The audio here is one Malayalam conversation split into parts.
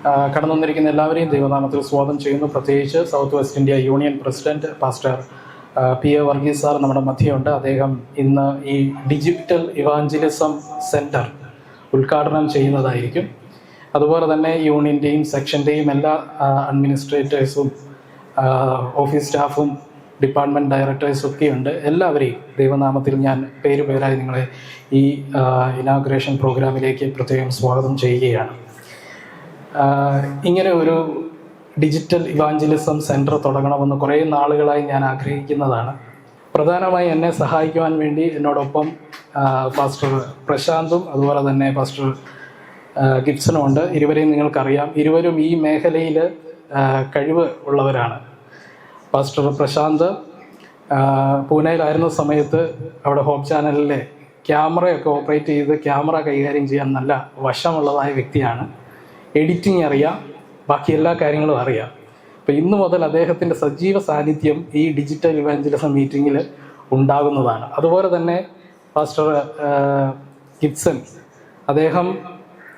കടന്നു വന്നിരിക്കുന്ന എല്ലാവരെയും ദൈവനാമത്തിൽ സ്വാഗതം ചെയ്യുന്നു. പ്രത്യേകിച്ച് south west India union president pastor PA Varghese sir നമ്മുടെ മധ്യയുണ്ട്. അദ്ദേഹം ഇന്ന് ഈ ഡിജിറ്റൽ ഇവാഞ്ചലിസം സെൻറ്റർ ഉദ്ഘാടനം ചെയ്യുന്നതായിരിക്കും. അതുപോലെ തന്നെ യൂണിയൻ്റെയും സെക്ഷൻ്റെയും എല്ലാ അഡ്മിനിസ്ട്രേറ്റേഴ്സും ഓഫീസ് സ്റ്റാഫും ഡിപ്പാർട്ട്മെൻറ്റ് ഡയറക്ടേഴ്സും ഒക്കെയുണ്ട്. എല്ലാവരെയും ദൈവനാമത്തിൽ ഞാൻ പേരുപേരായി നിങ്ങളെ ഈ ഇനാഗുറേഷൻ പ്രോഗ്രാമിലേക്ക് പ്രത്യേകം സ്വാഗതം ചെയ്യുകയാണ്. ഇങ്ങനെ ഒരു ഡിജിറ്റൽ ഇവാഞ്ചലിസം സെൻറ്റർ തുടങ്ങണമെന്ന് കുറേ നാളുകളായി ഞാൻ ആഗ്രഹിക്കുന്നതാണ്. പ്രധാനമായി എന്നെ സഹായിക്കുവാൻ വേണ്ടി എന്നോടൊപ്പം പാസ്റ്റർ പ്രശാന്തും അതുപോലെ തന്നെ പാസ്റ്റർ ഗിബ്സണും ഉണ്ട്. ഇരുവരെയും നിങ്ങൾക്കറിയാം. ഇരുവരും ഈ മേഖലയിൽ കഴിവ് ഉള്ളവരാണ്. പാസ്റ്റർ പ്രശാന്ത് പൂനെയിലായിരുന്ന സമയത്ത് അവിടെ ഹോപ്പ് ചാനലിലെ ക്യാമറയൊക്കെ ഓപ്പറേറ്റ് ചെയ്ത് ക്യാമറ കൈകാര്യം ചെയ്യാൻ നല്ല വശമുള്ളതായ വ്യക്തിയാണ്. എഡിറ്റിംഗ് അറിയാം, ബാക്കി എല്ലാ കാര്യങ്ങളും അറിയാം. അപ്പോൾ ഇന്നു മുതൽ അദ്ദേഹത്തിൻ്റെ സജീവ സാന്നിധ്യം ഈ ഡിജിറ്റൽ ഇവാഞ്ചലിസം മീറ്റിങ്ങിൽ ഉണ്ടാകുന്നതാണ്. അതുപോലെ തന്നെ പാസ്റ്റർ ഗിബ്സൺ, അദ്ദേഹം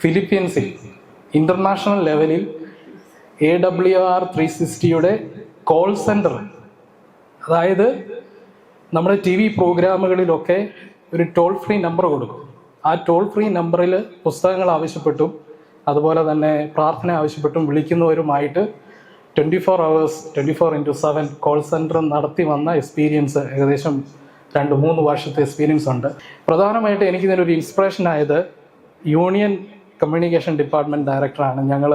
ഫിലിപ്പീൻസിൽ ഇൻ്റർനാഷണൽ ലെവലിൽ AWR 360 കോൾ സെൻറ്റർ, അതായത് നമ്മുടെ TV പ്രോഗ്രാമുകളിലൊക്കെ ഒരു ടോൾ ഫ്രീ നമ്പർ കൊടുക്കും. ആ ടോൾ ഫ്രീ നമ്പറിൽ പുസ്തകങ്ങൾ ആവശ്യപ്പെട്ടും അതുപോലെ തന്നെ പ്രാർത്ഥന ആവശ്യപ്പെട്ടും വിളിക്കുന്നവരുമായിട്ട് 24 hours 24/7 കോൾ സെൻറ്റർ നടത്തി വന്ന എക്സ്പീരിയൻസ്, ഏകദേശം 2-3 വർഷത്തെ എക്സ്പീരിയൻസ് ഉണ്ട്. പ്രധാനമായിട്ട് എനിക്കിതിനൊരു ഇൻസ്പിറേഷനായത് യൂണിയൻ കമ്മ്യൂണിക്കേഷൻ ഡിപ്പാർട്ട്മെൻറ്റ് ഡയറക്ടറാണ്. ഞങ്ങൾ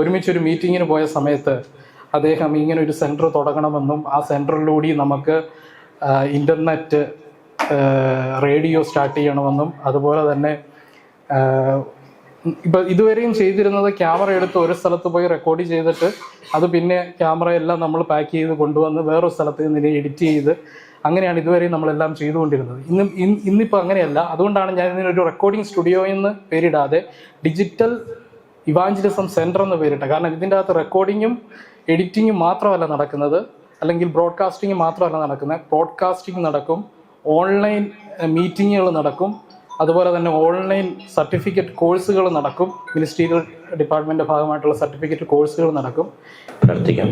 ഒരുമിച്ചൊരു മീറ്റിങ്ങിന് പോയ സമയത്ത് അദ്ദേഹം ഇങ്ങനെ ഒരു സെൻറ്റർ തുടങ്ങണമെന്നും ആ സെൻറ്ററിലൂടെ നമുക്ക് ഇൻ്റർനെറ്റ് റേഡിയോ സ്റ്റാർട്ട് ചെയ്യണമെന്നും അതുപോലെ തന്നെ ഇപ്പം ഇതുവരെയും ചെയ്തിരുന്നത് ക്യാമറ എടുത്ത് ഒരു സ്ഥലത്ത് പോയി റെക്കോർഡ് ചെയ്തിട്ട് അത് പിന്നെ ക്യാമറയെല്ലാം നമ്മൾ പാക്ക് ചെയ്ത് കൊണ്ടുവന്ന് വേറൊരു സ്ഥലത്ത് നിന്ന് എഡിറ്റ് ചെയ്ത് അങ്ങനെയാണ് ഇതുവരെയും നമ്മളെല്ലാം ചെയ്തുകൊണ്ടിരുന്നത്. ഇന്നിപ്പോൾ അങ്ങനെയല്ല. അതുകൊണ്ടാണ് ഞാൻ ഇതിനൊരു റെക്കോർഡിംഗ് സ്റ്റുഡിയോ എന്ന് പേരിടാതെ ഡിജിറ്റൽ ഇവാഞ്ചലിസം സെൻറ്റർ എന്ന് പേരിട്ടത്. കാരണം ഇതിൻ്റെ അകത്ത് റെക്കോർഡിങ്ങും എഡിറ്റിങ്ങും മാത്രമല്ല നടക്കുന്നത്, അല്ലെങ്കിൽ ബ്രോഡ്കാസ്റ്റിംഗ് മാത്രമല്ല നടക്കുന്നത്. ബ്രോഡ്കാസ്റ്റിംഗ് നടക്കും, ഓൺലൈൻ മീറ്റിങ്ങുകൾ നടക്കും, അതുപോലെ തന്നെ ഓൺലൈൻ സർട്ടിഫിക്കറ്റ് കോഴ്സുകൾ നടക്കും. മിനിസ്ട്രിയൽ ഡിപ്പാർട്ട്മെൻറ്റിൻ്റെ ഭാഗമായിട്ടുള്ള സർട്ടിഫിക്കറ്റ് കോഴ്സുകൾ നടക്കും. പ്രാർത്ഥിക്കാം.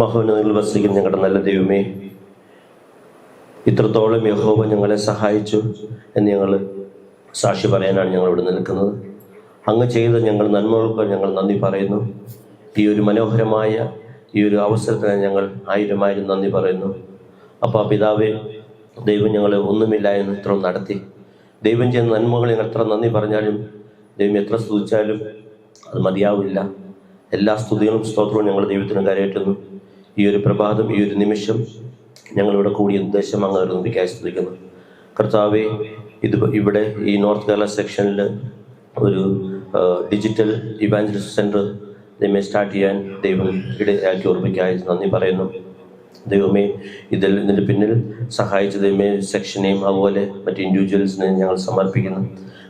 മഹോന്നതങ്ങളിൽ വസിക്കുന്ന ഞങ്ങളുടെ നല്ല ദൈവമേ, ഇത്രത്തോളം യഹോവ ഞങ്ങളെ സഹായിച്ചു എന്ന് ഞങ്ങൾ സാക്ഷി പറയാനാണ് ഞങ്ങളിവിടെ നിൽക്കുന്നത്. അങ്ങ് ചെയ്ത ഞങ്ങൾ നന്മകൾക്ക് ഞങ്ങൾ നന്ദി പറയുന്നു. ഈ ഒരു മനോഹരമായ ഈ ഒരു അവസരത്തിന് ഞങ്ങൾ 1000 നന്ദി പറയുന്നു. അപ്പോൾ പിതാവേ, ദൈവം ഞങ്ങളെ ഒന്നുമില്ല എന്ന് ഇത്ര നടത്തി. ദൈവം ചെയ്യുന്ന നന്മകൾ ഞങ്ങൾ എത്ര നന്ദി പറഞ്ഞാലും, ദൈവം എത്ര സ്തുതിച്ചാലും അത് മതിയാവില്ല. എല്ലാ സ്തുതികളും സ്തോത്രവും ഞങ്ങൾ ദൈവത്തിന് കരയറ്റുന്നു. ഈ ഒരു പ്രഭാതം, ഈ ഒരു നിമിഷം ഞങ്ങളിവിടെ കൂടിയ ഉദ്ദേശം അങ്ങ് നിർമ്മിക്കായി സ്തുതിക്കുന്നു. കർത്താവേ, ഇവിടെ ഈ നോർത്ത് കേരള സെക്ഷനിൽ ഒരു ഡിജിറ്റൽ ഇവാഞ്ചലിസം സെൻറ്റർ ദൈവമേ സ്റ്റാർട്ട് ചെയ്യാൻ ദൈവം ഇടയാക്കി ഓർമ്മിക്കായി നന്ദി പറയുന്നു. ദൈവമേ, ഇതിൻ്റെ പിന്നിൽ സഹായിച്ച ദൈവമേ സെക്ഷനെയും അതുപോലെ മറ്റ് ഇൻഡിവിജ്വൽസിനെയും ഞങ്ങൾ സമർപ്പിക്കുന്നു.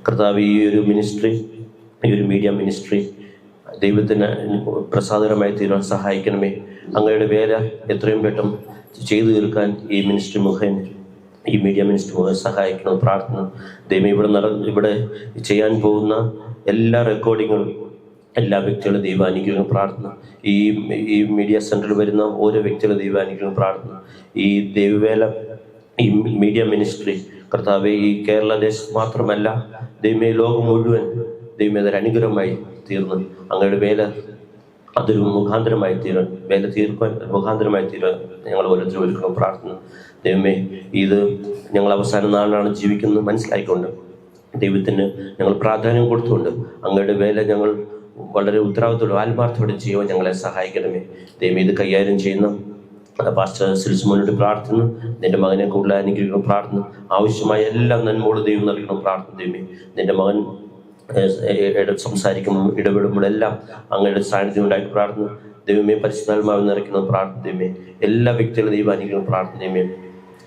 കർത്താവ്, ഈ ഒരു മിനിസ്ട്രി, ഈ ഒരു മീഡിയ മിനിസ്ട്രി ദൈവത്തിന് പ്രസാദകരമായി തീരാൻ സഹായിക്കണമേ. അങ്ങയുടെ വേല എത്രയും പെട്ടെന്ന് ചെയ്തു തീർക്കാൻ ഈ മിനിസ്ട്രി മുഖേന, ഈ മീഡിയ മിനിസ്ട്രി മുഖേന സഹായിക്കണം പ്രാർത്ഥന. ദൈവം ഇവിടെ ചെയ്യാൻ പോകുന്ന എല്ലാ റെക്കോർഡിങ്ങും എല്ലാ വ്യക്തികളും ദൈവാനുഗ്രഹം പ്രാർത്ഥന. ഈ മീഡിയ സെൻറ്ററിൽ വരുന്ന ഓരോ വ്യക്തികളും ദൈവാനുഗ്രഹം പ്രാർത്ഥന. ഈ ദൈവവേല, ഈ മീഡിയ മിനിസ്ട്രി കർത്താവെ, ഈ കേരള ദേശത്ത് മാത്രമല്ല ദൈവമേ ലോകം മുഴുവൻ ദൈവമേ അതൊരു അനുഗ്രഹമായി തീർന്ന് അങ്ങയുടെ വേല അതൊരു മുഖാന്തരമായി തീരാൻ, വേല തീർക്കാൻ മുഖാന്തരമായി തീരാൻ ഞങ്ങൾ ഓരോരുത്തരും ഒരുക്കണം പ്രാർത്ഥന. ദൈവമേ, ഇത് ഞങ്ങൾ അവസാന നാളിലാണ് ജീവിക്കുന്നത് മനസ്സിലായിക്കൊണ്ട് ദൈവത്തിന് ഞങ്ങൾ പ്രാധാന്യം കൊടുത്തുകൊണ്ട് അങ്ങയുടെ വേല ഞങ്ങൾ വളരെ ഉത്തരവാദിത്തോടെ ആത്മാർത്ഥത്തോടെ ചെയ്യുവാൻ ഞങ്ങളെ സഹായിക്കണമേ. ദൈവം ഇത് കൈകാര്യം ചെയ്യുന്ന പാസ്റ്റർ സിൽസ്മോനോട് പ്രാർത്ഥന, നിന്റെ മകനെ കൂടുതൽ അനുഗ്രഹിക്കണം പ്രാർത്ഥന. ആവശ്യമായ എല്ലാ നന്മകളും ദൈവം നൽകണം പ്രാർത്ഥന. ദൈവമേ, നിന്റെ മകൻ സംസാരിക്കുമ്പോൾ ഇടപെടുമ്പോഴെല്ലാം അങ്ങയുടെ സാന്നിധ്യം ഉണ്ടായിട്ട് പ്രാർത്ഥന. ദൈവമേ, പരിശുദ്ധാത്മാവ് നിറയ്ക്കുന്ന പ്രാർത്ഥന. ദൈവമേ, എല്ലാ വ്യക്തികളും ദൈവം അനുഗ്രഹിക്കണം പ്രാർത്ഥന. ദൈവമേ,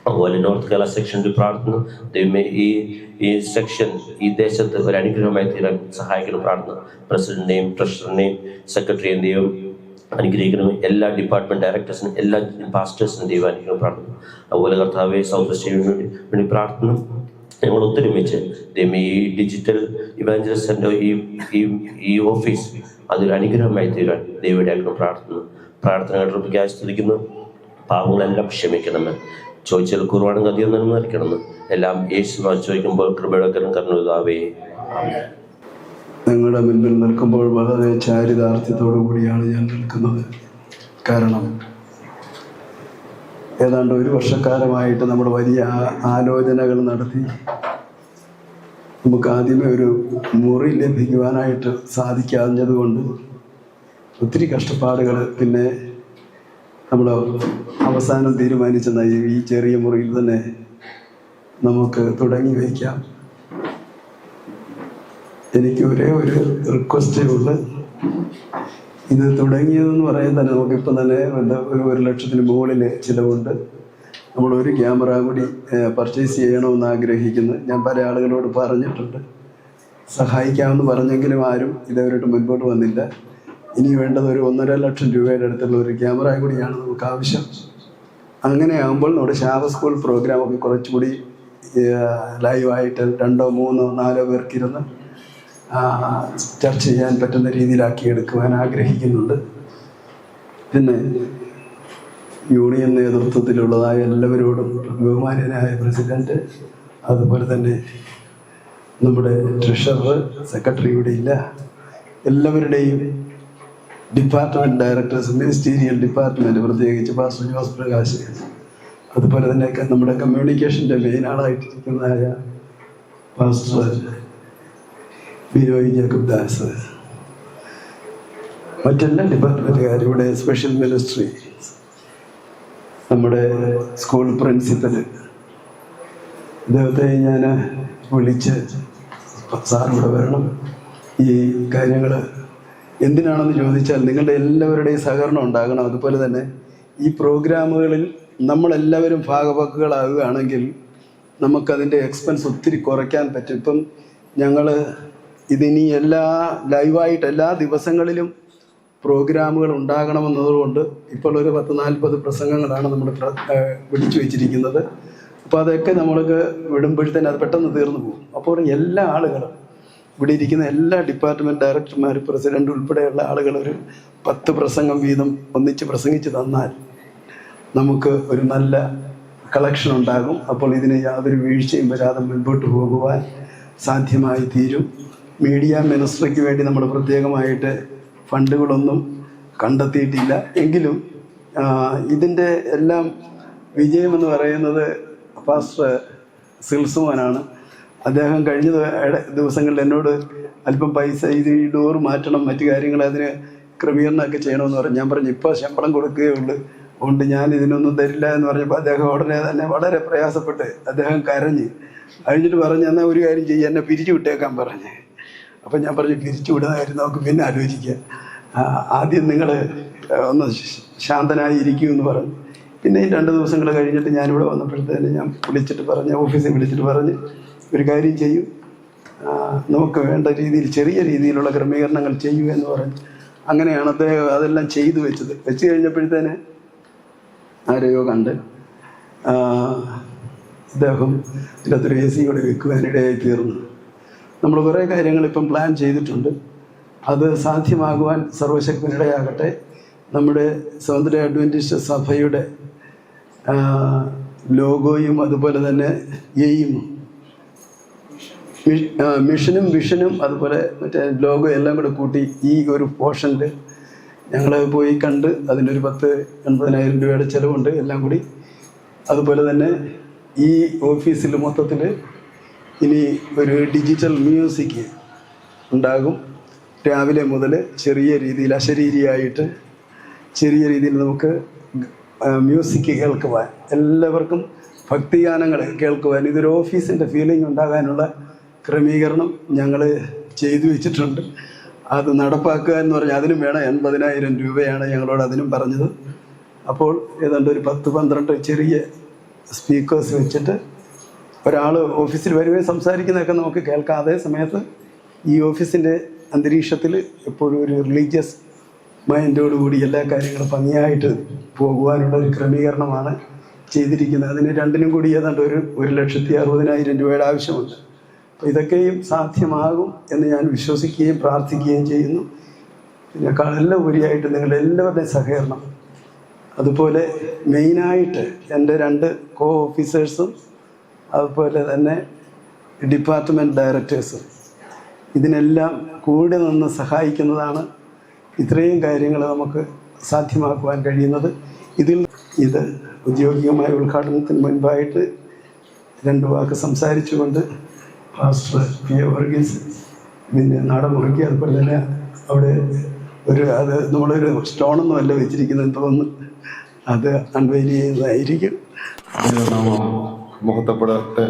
അതുപോലെ നോർത്ത് കേരള സെക്ഷൻ്റെ പ്രാർത്ഥന. ദൈവമേ, ഈ സെക്ഷൻ ഈ ദേശത്ത് ഒരു അനുഗ്രഹമായി തീരാൻ സഹായിക്കണം പ്രാർത്ഥന. പ്രസിഡന്റിനെയും ട്രഷററിനെയും സെക്രട്ടറിയെയും ദൈവം അനുഗ്രഹിക്കണം. എല്ലാ ഡിപ്പാർട്ട്മെന്റ് ഡയറക്ടേഴ്സിനും എല്ലാ പാസ്റ്റേഴ്സിനും ദൈവം അനുഗ്രഹം പ്രാർത്ഥന. അതുപോലെ കർത്താവെ, സൗത്ത് വെസ്റ്റ് വേണ്ടി പ്രാർത്ഥന. ഞങ്ങൾ ഒത്തൊരുമിച്ച് ഈ ഡിജിറ്റൽ ഇവാഞ്ചലിസ്റ്റ് സെൻ്റർ ഈ ഓഫീസ് അതൊരു അനുഗ്രഹമായി തീരാൻ ദൈവയുടെ പ്രാർത്ഥന കേട്ടപ്പോൾ സ്തുതിക്കുന്നു. പാവങ്ങളെല്ലാം ക്ഷമിക്കണമെന്ന് ചോദിച്ചാൽ കുർബാനക്ക് അധികം നന്മ നൽകണമെന്ന് എല്ലാം യേശുനാൾ ചോദിക്കുമ്പോൾ കൃപയുടെ കരുണാവേ. നിങ്ങളുടെ മുൻപിൽ നിൽക്കുമ്പോൾ വളരെ ചാരിതാർത്ഥ്യത്തോടു കൂടിയാണ് ഞാൻ നിൽക്കുന്നത്. കാരണം ഏതാണ്ട് 1 വർഷക്കാലമായിട്ട് നമ്മൾ വലിയ ആലോചനകൾ നടത്തി നമുക്ക് ആദ്യമേ ഒരു മുറി ലഭിക്കുവാനായിട്ട് സാധിക്കാഞ്ഞതുകൊണ്ട് ഒത്തിരി കഷ്ടപ്പാടുകൾ, പിന്നെ നമ്മൾ അവസാനം തീരുമാനിച്ചെന്ന ഈ ചെറിയ മുറിയിൽ തന്നെ നമുക്ക് തുടങ്ങി വയ്ക്കാം. എനിക്ക് ഒരേ ഒരു റിക്വസ്റ്റേ ഉള്ളു. ഇത് തുടങ്ങിയതെന്ന് പറയാൻ തന്നെ നമുക്കിപ്പം തന്നെ ഒരു 1 ലക്ഷത്തിന് മുകളിൽ ചിലവുണ്ട്. നമ്മളൊരു ക്യാമറ കൂടി പർച്ചേസ് ചെയ്യണമെന്ന് ആഗ്രഹിക്കുന്നു. ഞാൻ പല ആളുകളോട് പറഞ്ഞിട്ടുണ്ട്, സഹായിക്കാമെന്ന് പറഞ്ഞെങ്കിലും ആരും ഇതേവരായിട്ട് മുൻപോട്ട് വന്നില്ല. ഇനി വേണ്ടത് ഒരു 1.5 ലക്ഷം രൂപയുടെ അടുത്തുള്ള ഒരു ക്യാമറ കൂടിയാണ് നമുക്ക് ആവശ്യം. അങ്ങനെ ആകുമ്പോൾ നമ്മുടെ ശാപ സ്കൂൾ പ്രോഗ്രാമൊക്കെ കുറച്ചുകൂടി ലൈവായിട്ട് 2, 3, 4 പേർക്കിരുന്ന് ചർച്ച ചെയ്യാൻ പറ്റുന്ന രീതിയിലാക്കി എടുക്കുവാൻ ആഗ്രഹിക്കുന്നുണ്ട്. പിന്നെ യൂണിയൻ നേതൃത്വത്തിലുള്ളതായ എല്ലാവരോടും, ബഹുമാന്യനായ പ്രസിഡന്റ്, അതുപോലെ തന്നെ നമ്മുടെ ട്രഷറർ, സെക്രട്ടറി ഇവിടെ ഇല്ല, എല്ലാവരുടെയും ഡിപ്പാർട്ട്മെൻറ്റ് ഡയറക്ടേഴ്സ്, മിനിസ്റ്റീരിയൽ ഡിപ്പാർട്ട്മെൻറ്റ്, പ്രത്യേകിച്ച് പാസ്റ്റർ ജോസ് പ്രകാശ്, അതുപോലെ തന്നെ നമ്മുടെ കമ്മ്യൂണിക്കേഷൻ്റെ മെയിൻ ആളായിട്ടിരിക്കുന്നതായ പാസ്റ്റർ ബിനോയ് ജേക്കബ് ദാസ്, മറ്റെല്ലാ ഡിപ്പാർട്ട്മെൻറ്റുകാരും, ഇവിടെ സ്പെഷ്യൽ മിനിസ്ട്രി, നമ്മുടെ സ്കൂൾ പ്രിൻസിപ്പൽ, ഇദ്ദേഹത്തെ ഞാൻ വിളിച്ച് സാർ ഇവിടെ വരണം, ഈ കാര്യങ്ങൾ എന്തിനാണെന്ന് ചോദിച്ചാൽ നിങ്ങളുടെ എല്ലാവരുടെയും സഹകരണം ഉണ്ടാകണം. അതുപോലെ തന്നെ ഈ പ്രോഗ്രാമുകളിൽ നമ്മളെല്ലാവരും ഭാഗവാക്കുകളാവുകയാണെങ്കിൽ നമുക്കതിൻ്റെ എക്സ്പെൻസ് ഒത്തിരി കുറയ്ക്കാൻ പറ്റും. ഇപ്പം ഞങ്ങൾ ഇതിനി ലൈവായിട്ട് എല്ലാ ദിവസങ്ങളിലും പ്രോഗ്രാമുകൾ ഉണ്ടാകണമെന്നതുകൊണ്ട് ഇപ്പോൾ ഒരു 10-40 പ്രസംഗങ്ങളാണ് നമ്മൾ പിടിച്ചു വെച്ചിരിക്കുന്നത്. അപ്പോൾ അതൊക്കെ നമ്മൾക്ക് വിടുമ്പോഴത്തേന് അത് പെട്ടെന്ന് തീർന്നു പോകും. അപ്പോൾ എല്ലാ ആളുകളും, ഇവിടെ ഇരിക്കുന്ന എല്ലാ ഡിപ്പാർട്ട്മെൻറ്റ് ഡയറക്ടർമാർ, പ്രസിഡന്റ് ഉൾപ്പെടെയുള്ള ആളുകൾ ഒരു 10 പ്രസംഗം വീതം ഒന്നിച്ച് പ്രസംഗിച്ച് തന്നാൽ നമുക്ക് ഒരു നല്ല കളക്ഷൻ ഉണ്ടാകും. അപ്പോൾ ഇതിന് യാതൊരു വീഴ്ചയും വരാതെ മുൻപോട്ട് പോകുവാൻ സാധ്യമായി തീരും. മീഡിയ മിനിസ്ട്രിക്ക് വേണ്ടി നമ്മൾ പ്രത്യേകമായിട്ട് ഫണ്ടുകളൊന്നും കണ്ടെത്തിയിട്ടില്ല. എങ്കിലും ഇതിൻ്റെ എല്ലാം വിജയമെന്ന് പറയുന്നത് പാസ്റ്റർ സിൽസുമോനാണ്. അദ്ദേഹം കഴിഞ്ഞ ദിവസങ്ങളിൽ എന്നോട് അല്പം പൈസ ഈ ഡോർ മാറ്റണം, മറ്റു കാര്യങ്ങൾ അതിന് ക്രമീകരണമൊക്കെ ചെയ്യണമെന്ന് പറഞ്ഞു. ഞാൻ പറഞ്ഞു ഇപ്പോൾ ശമ്പളം കൊടുക്കുകയുള്ളൂ, അതുകൊണ്ട് ഞാൻ ഇതിനൊന്നും തരില്ല എന്ന് പറഞ്ഞപ്പോൾ അദ്ദേഹം ഉടനെ തന്നെ വളരെ പ്രയാസപ്പെട്ട് അദ്ദേഹം കരഞ്ഞ് കഴിഞ്ഞിട്ട് പറഞ്ഞ്, എന്നാൽ ഒരു കാര്യം ചെയ്യുക, എന്നെ പിരിച്ചു വിട്ടേക്കാൻ പറഞ്ഞ്. അപ്പം ഞാൻ പറഞ്ഞു പിരിച്ചു വിടുന്ന നമുക്ക് പിന്നെ ആലോചിക്കാം, ആദ്യം നിങ്ങൾ ഒന്ന് ശാന്തനായി ഇരിക്കുമെന്ന് പറഞ്ഞു. പിന്നെ 2 ദിവസങ്ങൾ കഴിഞ്ഞിട്ട് ഞാനിവിടെ വന്നപ്പോഴത്തേന് ഞാൻ ഓഫീസിൽ വിളിച്ചിട്ട് പറഞ്ഞ്, ഒരു കാര്യം ചെയ്യൂ, നമുക്ക് വേണ്ട രീതിയിൽ ചെറിയ രീതിയിലുള്ള ക്രമീകരണങ്ങൾ ചെയ്യൂ എന്ന് പറഞ്ഞു. അങ്ങനെയാണ് അദ്ദേഹം അതെല്ലാം ചെയ്തു വെച്ച് കഴിഞ്ഞപ്പോഴത്തേന് ആരെയോ കണ്ട് അദ്ദേഹം ഇതിലൊരു AC കൂടെ വെക്കുവാനിടയായി തീർന്നു. നമ്മൾ കുറേ കാര്യങ്ങൾ ഇപ്പം പ്ലാൻ ചെയ്തിട്ടുണ്ട്. അത് സാധ്യമാകുവാൻ സർവശക്തനിടയാകട്ടെ. നമ്മുടെ സ്വതന്ത്ര അഡ്വന്റിസ്റ്റ് സഭയുടെ ലോഗോയും അതുപോലെ തന്നെ എയിമും മിഷനും വിഷനും അതുപോലെ മറ്റേ ലോഗോ എല്ലാം കൂടെ കൂട്ടി ഈ ഒരു പോർഷനിൽ ഞങ്ങൾ പോയി കണ്ട് അതിനൊരു 10-80,000 രൂപയുടെ ചിലവുണ്ട് എല്ലാം കൂടി. അതുപോലെ തന്നെ ഈ ഓഫീസിൽ മൊത്തത്തിൽ ഇനി ഒരു ഡിജിറ്റൽ മ്യൂസിക് ഉണ്ടാകും. രാവിലെ മുതൽ ചെറിയ രീതിയിൽ അശരീരിയായിട്ട് ചെറിയ രീതിയിൽ നമുക്ക് മ്യൂസിക് കേൾക്കുവാൻ, എല്ലാവർക്കും ഭക്തിഗാനങ്ങൾ കേൾക്കുവാൻ, ഇതൊരു ഓഫീസിൻ്റെ ഫീലിംഗ് ഉണ്ടാകാനുള്ള ക്രമീകരണം ഞങ്ങൾ ചെയ്തു വെച്ചിട്ടുണ്ട്. അത് നടപ്പാക്കുക എന്ന് പറഞ്ഞാൽ അതിനും വേണം 80,000 രൂപയാണ് ഞങ്ങളോട് അതിനും പറഞ്ഞത്. അപ്പോൾ ഏതാണ്ട് ഒരു 10-12 ചെറിയ സ്പീക്കേഴ്സ് വെച്ചിട്ട് ഒരാൾ ഓഫീസിൽ വരുകയും സംസാരിക്കുന്നതൊക്കെ നമുക്ക് കേൾക്കാം. അതേ സമയത്ത് ഈ ഓഫീസിൻ്റെ അന്തരീക്ഷത്തിൽ എപ്പോഴും ഒരു റിലീജിയസ് മൈൻഡോടുകൂടി എല്ലാ കാര്യങ്ങളും ഭംഗിയായിട്ട് പോകുവാനുള്ള ഒരു ക്രമീകരണമാണ് ചെയ്തിരിക്കുന്നത്. അതിന് രണ്ടിനും കൂടി ഏതാണ്ട് 1,60,000 രൂപയുടെ ആവശ്യമുണ്ട്. അപ്പോൾ ഇതൊക്കെയും സാധ്യമാകും എന്ന് ഞാൻ വിശ്വസിക്കുകയും പ്രാർത്ഥിക്കുകയും ചെയ്യുന്നു. ഇതിനേക്കാളെല്ലാം ഉപരിയായിട്ട് നിങ്ങളുടെ എല്ലാവരുടെയും സഹകരണം, അതുപോലെ മെയിനായിട്ട് എൻ്റെ 2 കോ ഓഫീസേഴ്സും അതുപോലെ തന്നെ ഡിപ്പാർട്ട്മെൻറ്റ് ഡയറക്ടേഴ്സും ഇതിനെല്ലാം കൂടെ നിന്ന് സഹായിക്കുന്നതാണ് ഇത്രയും കാര്യങ്ങൾ നമുക്ക് സാധ്യമാക്കുവാൻ കഴിയുന്നത്. ഇത് ഔദ്യോഗികമായ ഉദ്ഘാടനത്തിന് മുൻപായിട്ട് 2 വാക്ക് സംസാരിച്ചുകൊണ്ട് പാസ്റ്റർ P.A. വർഗീസ് ഇതിൻ്റെ നാടൻ മുറുക്കി, അതുപോലെ തന്നെ അവിടെ അത് നമ്മളൊരു സ്റ്റോണൊന്നും അല്ല വെച്ചിരിക്കുന്നത് തോന്നുന്നു, അത് അൺവെയിൽ ചെയ്യുന്നതായിരിക്കും. മുഹത്തപ്പെടട്ടെ.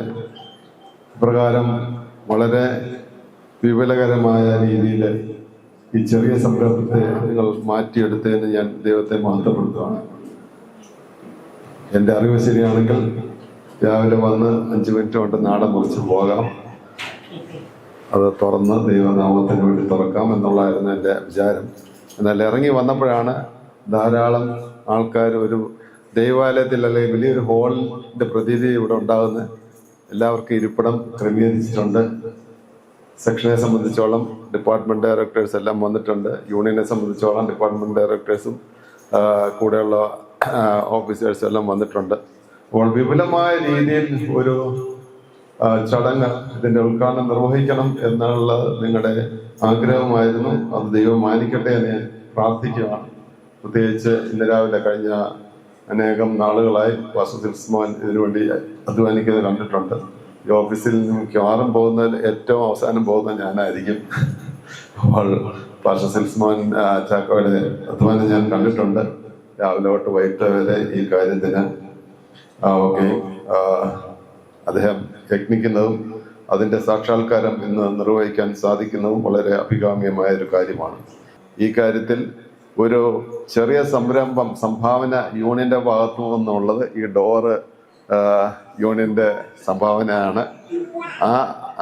പ്രകാരം വളരെ വിപുലകരമായ രീതിയിൽ ഈ ചെറിയ സംരംഭത്തെ നിങ്ങൾ മാറ്റിയെടുത്തതിന് ഞാൻ ദൈവത്തെ മഹത്വപ്പെടുത്തുകയാണ്. എൻ്റെ അറിവ് ശരിയാണെങ്കിൽ രാവിലെ വന്ന് 5 മിനിറ്റ് കൊണ്ട് നാടൻ മുറിച്ച് പോകാം, അത് തുറന്ന് ദൈവനാമത്തിന് വേണ്ടി തുറക്കാം എന്നുള്ളതായിരുന്നു എൻ്റെ വിചാരം. എന്നാൽ ഇറങ്ങി വന്നപ്പോഴാണ് ധാരാളം ആൾക്കാർ ഒരു ദൈവാലയത്തിൽ അല്ലെങ്കിൽ വലിയൊരു ഹോളിൻ്റെ പ്രതീതി ഇവിടെ ഉണ്ടാകുന്നത്. എല്ലാവർക്കും ഇരിപ്പിടം ക്രമീകരിച്ചിട്ടുണ്ട്. സെക്ഷനെ സംബന്ധിച്ചോളം ഡിപ്പാർട്ട്മെൻറ്റ് ഡയറക്ടേഴ്സ് എല്ലാം വന്നിട്ടുണ്ട്. യൂണിയനെ സംബന്ധിച്ചോളം ഡിപ്പാർട്ട്മെൻറ്റ് ഡയറക്ടേഴ്സും കൂടെയുള്ള ഓഫീസേഴ്സും എല്ലാം വന്നിട്ടുണ്ട്. അപ്പോൾ വിപുലമായ രീതിയിൽ ഒരു ചടങ്ങ് ഇതിൻ്റെ ഉദ്ഘാടനം നിർവഹിക്കണം എന്നുള്ളത് നിങ്ങളുടെ ആഗ്രഹമായിരുന്നു. അത് ദൈവം മാനിക്കട്ടെ എന്ന് ഞാൻ പ്രാർത്ഥിക്കുകയാണ്. പ്രത്യേകിച്ച് ഇന്ന് രാവിലെ കഴിഞ്ഞ അനേകം നാളുകളായി പാസ്റ്റർ സിൽസ്മോൻ ഇതിനുവേണ്ടി അധ്വാനിക്കുന്നത് കണ്ടിട്ടുണ്ട്. ഈ ഓഫീസിൽ നിന്ന് മിക്കവാറും പോകുന്നതിൽ ഏറ്റവും അവസാനം പോകുന്നത് ഞാനായിരിക്കും. അപ്പോൾ പാസ്റ്റർ സിൽസ്മോൻ ചാക്കോയുടെ അധ്വാനം ഞാൻ കണ്ടിട്ടുണ്ട്. രാവിലെ തൊട്ട് വൈകിട്ട് വരെ ഈ കാര്യത്തിന് അദ്ദേഹം യത്നിക്കുന്നതും അതിൻ്റെ സാക്ഷാത്കാരം ഇന്ന് നിർവഹിക്കാൻ സാധിക്കുന്നതും വളരെ അഭികാമ്യമായ ഒരു കാര്യമാണ്. ഈ കാര്യത്തിൽ ഒരു ചെറിയ സംഭാവന യൂണിയന്റെ ഭാഗത്തു നിന്നുള്ളത് ഈ ഡോറ് യൂണിയന്റെ സംഭാവനയാണ്.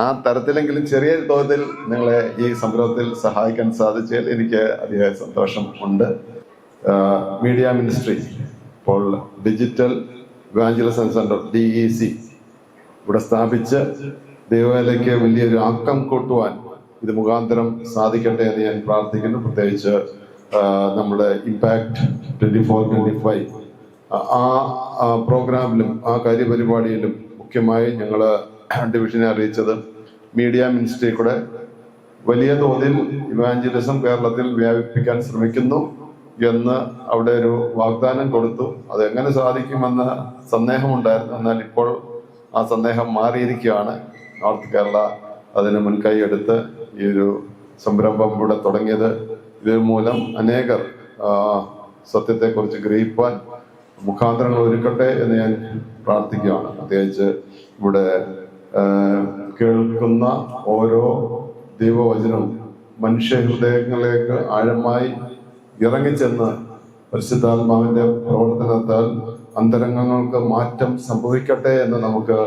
ആ തരത്തിലെങ്കിലും ചെറിയ തോതിൽ നിങ്ങളെ ഈ സംരംഭത്തിൽ സഹായിക്കാൻ സാധിച്ചതിൽ എനിക്ക് അതിയായ സന്തോഷം ഉണ്ട്. മീഡിയ മിനിസ്ട്രി ഇപ്പോൾ ഡിജിറ്റൽ ഇവാഞ്ചലിസം സെന്റർ DEC ഇവിടെ സ്ഥാപിച്ച് ദൈവവേലയ്ക്ക് വലിയൊരു ആക്കം കൂട്ടുവാൻ ഇത് മുഖാന്തരം സാധിക്കട്ടെ എന്ന് ഞാൻ പ്രാർത്ഥിക്കുന്നു. പ്രത്യേകിച്ച് നമ്മുടെ ഇമ്പാക്ട് 24-25 ആ പ്രോഗ്രാമിലും ആ കാര്യപരിപാടിയിലും മുഖ്യമായി ഞങ്ങൾ ഡിവിഷനെ അറിയിച്ചത് മീഡിയ മിനിസ്ട്രി കൂടെ വലിയ തോതിൽ ഇവാഞ്ചലിസം കേരളത്തിൽ വ്യാപിപ്പിക്കാൻ ശ്രമിക്കുന്നു എന്ന് അവിടെ ഒരു വാഗ്ദാനം കൊടുത്തു. അതെങ്ങനെ സാധിക്കുമെന്ന് സന്ദേഹമുണ്ടായിരുന്നു. എന്നാൽ ഇപ്പോൾ ആ സന്ദേഹം മാറിയിരിക്കുകയാണ്. നോർത്ത് കേരള അതിന് മുൻകൈ എടുത്ത് ഈ ഒരു സംരംഭം ഇവിടെ തുടങ്ങിയത്. ഇതുമൂലം അനേകർ സത്യത്തെക്കുറിച്ച് ഗ്രഹിപ്പാൻ മുഖാന്തരങ്ങൾ ഒരുക്കട്ടെ എന്ന് ഞാൻ പ്രാർത്ഥിക്കുകയാണ്. പ്രത്യേകിച്ച് ഇവിടെ കേൾക്കുന്ന ഓരോ ദൈവവചനവും മനുഷ്യ ഹൃദയങ്ങളിലേക്ക് ആഴമായി ഇറങ്ങിച്ചെന്ന് പരിശുദ്ധാത്മാവിന്റെ പ്രവർത്തനത്താൽ അന്തരംഗങ്ങൾക്ക് മാറ്റം സംഭവിക്കട്ടെ എന്ന് നമുക്ക്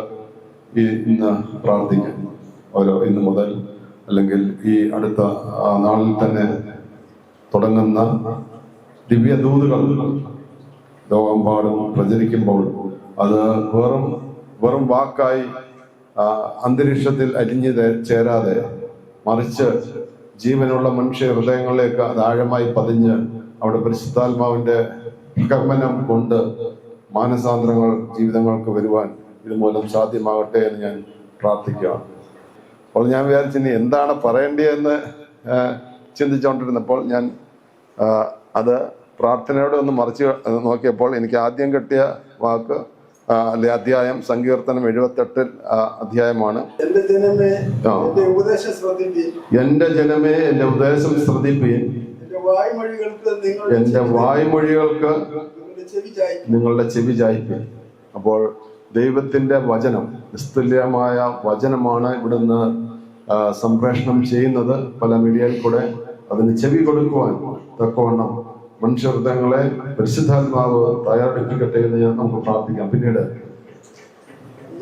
ഇന്ന് പ്രാർത്ഥിക്കാം. ഇന്ന് മുതൽ അല്ലെങ്കിൽ ഈ അടുത്ത നാളിൽ തന്നെ തുടങ്ങുന്ന ദിവ്യദൂതുകൾ ലോകമെമ്പാടും പ്രചരിക്കുമ്പോൾ അത് വെറും വാക്കായി അന്തരീക്ഷത്തിൽ അലിഞ്ഞു ചേരാതെ മറിച്ച് ജീവനുള്ള മനുഷ്യ ഹൃദയങ്ങളിലേക്ക് അത് ആഴമായി പതിഞ്ഞ് അവിടെ പരിശുദ്ധാത്മാവിന്റെ പ്രകമ്പനം കൊണ്ട് മാനസാന്തരങ്ങൾ ജീവിതങ്ങൾക്ക് വരുവാൻ ഇതുമൂലം സാധ്യമാകട്ടെ എന്ന് ഞാൻ പ്രാർത്ഥിക്കുകയാണ്. അപ്പോൾ ഞാൻ വിചാരിച്ചിനി എന്താണ് പറയേണ്ടതെന്ന് ചിന്തിച്ചുകൊണ്ടിരുന്നപ്പോൾ ഞാൻ അത് പ്രാർത്ഥനയോടെ ഒന്ന് മറിച്ച് നോക്കിയപ്പോൾ എനിക്ക് ആദ്യം കിട്ടിയ വാക്ക് അല്ലെ അധ്യായം സങ്കീർത്തനം 78 അധ്യായമാണ്. എന്റെ ജനമേ എന്റെ ഉപദേശം ശ്രദ്ധിപ്പീൻ, എന്റെ വായ്മൊഴികൾക്ക് നിങ്ങളുടെ ചെവി ചായ്പീൻ. അപ്പോൾ ദൈവത്തിന്റെ വചനം, നിസ്തുല്യമായ വചനമാണ് ഇവിടുന്ന് സംപ്രേഷണം ചെയ്യുന്നത് പല മീഡിയയിൽ കൂടെ. അതിന് ചെവി കൊടുക്കുവാൻ തക്കവണ്ണം മനുഷ്യഹൃദയങ്ങളെ പരിശുദ്ധാത്മാവ് തയ്യാറെടുപ്പിക്കട്ടെ എന്ന് നമുക്ക് പ്രാർത്ഥിക്കാം. പിന്നീട്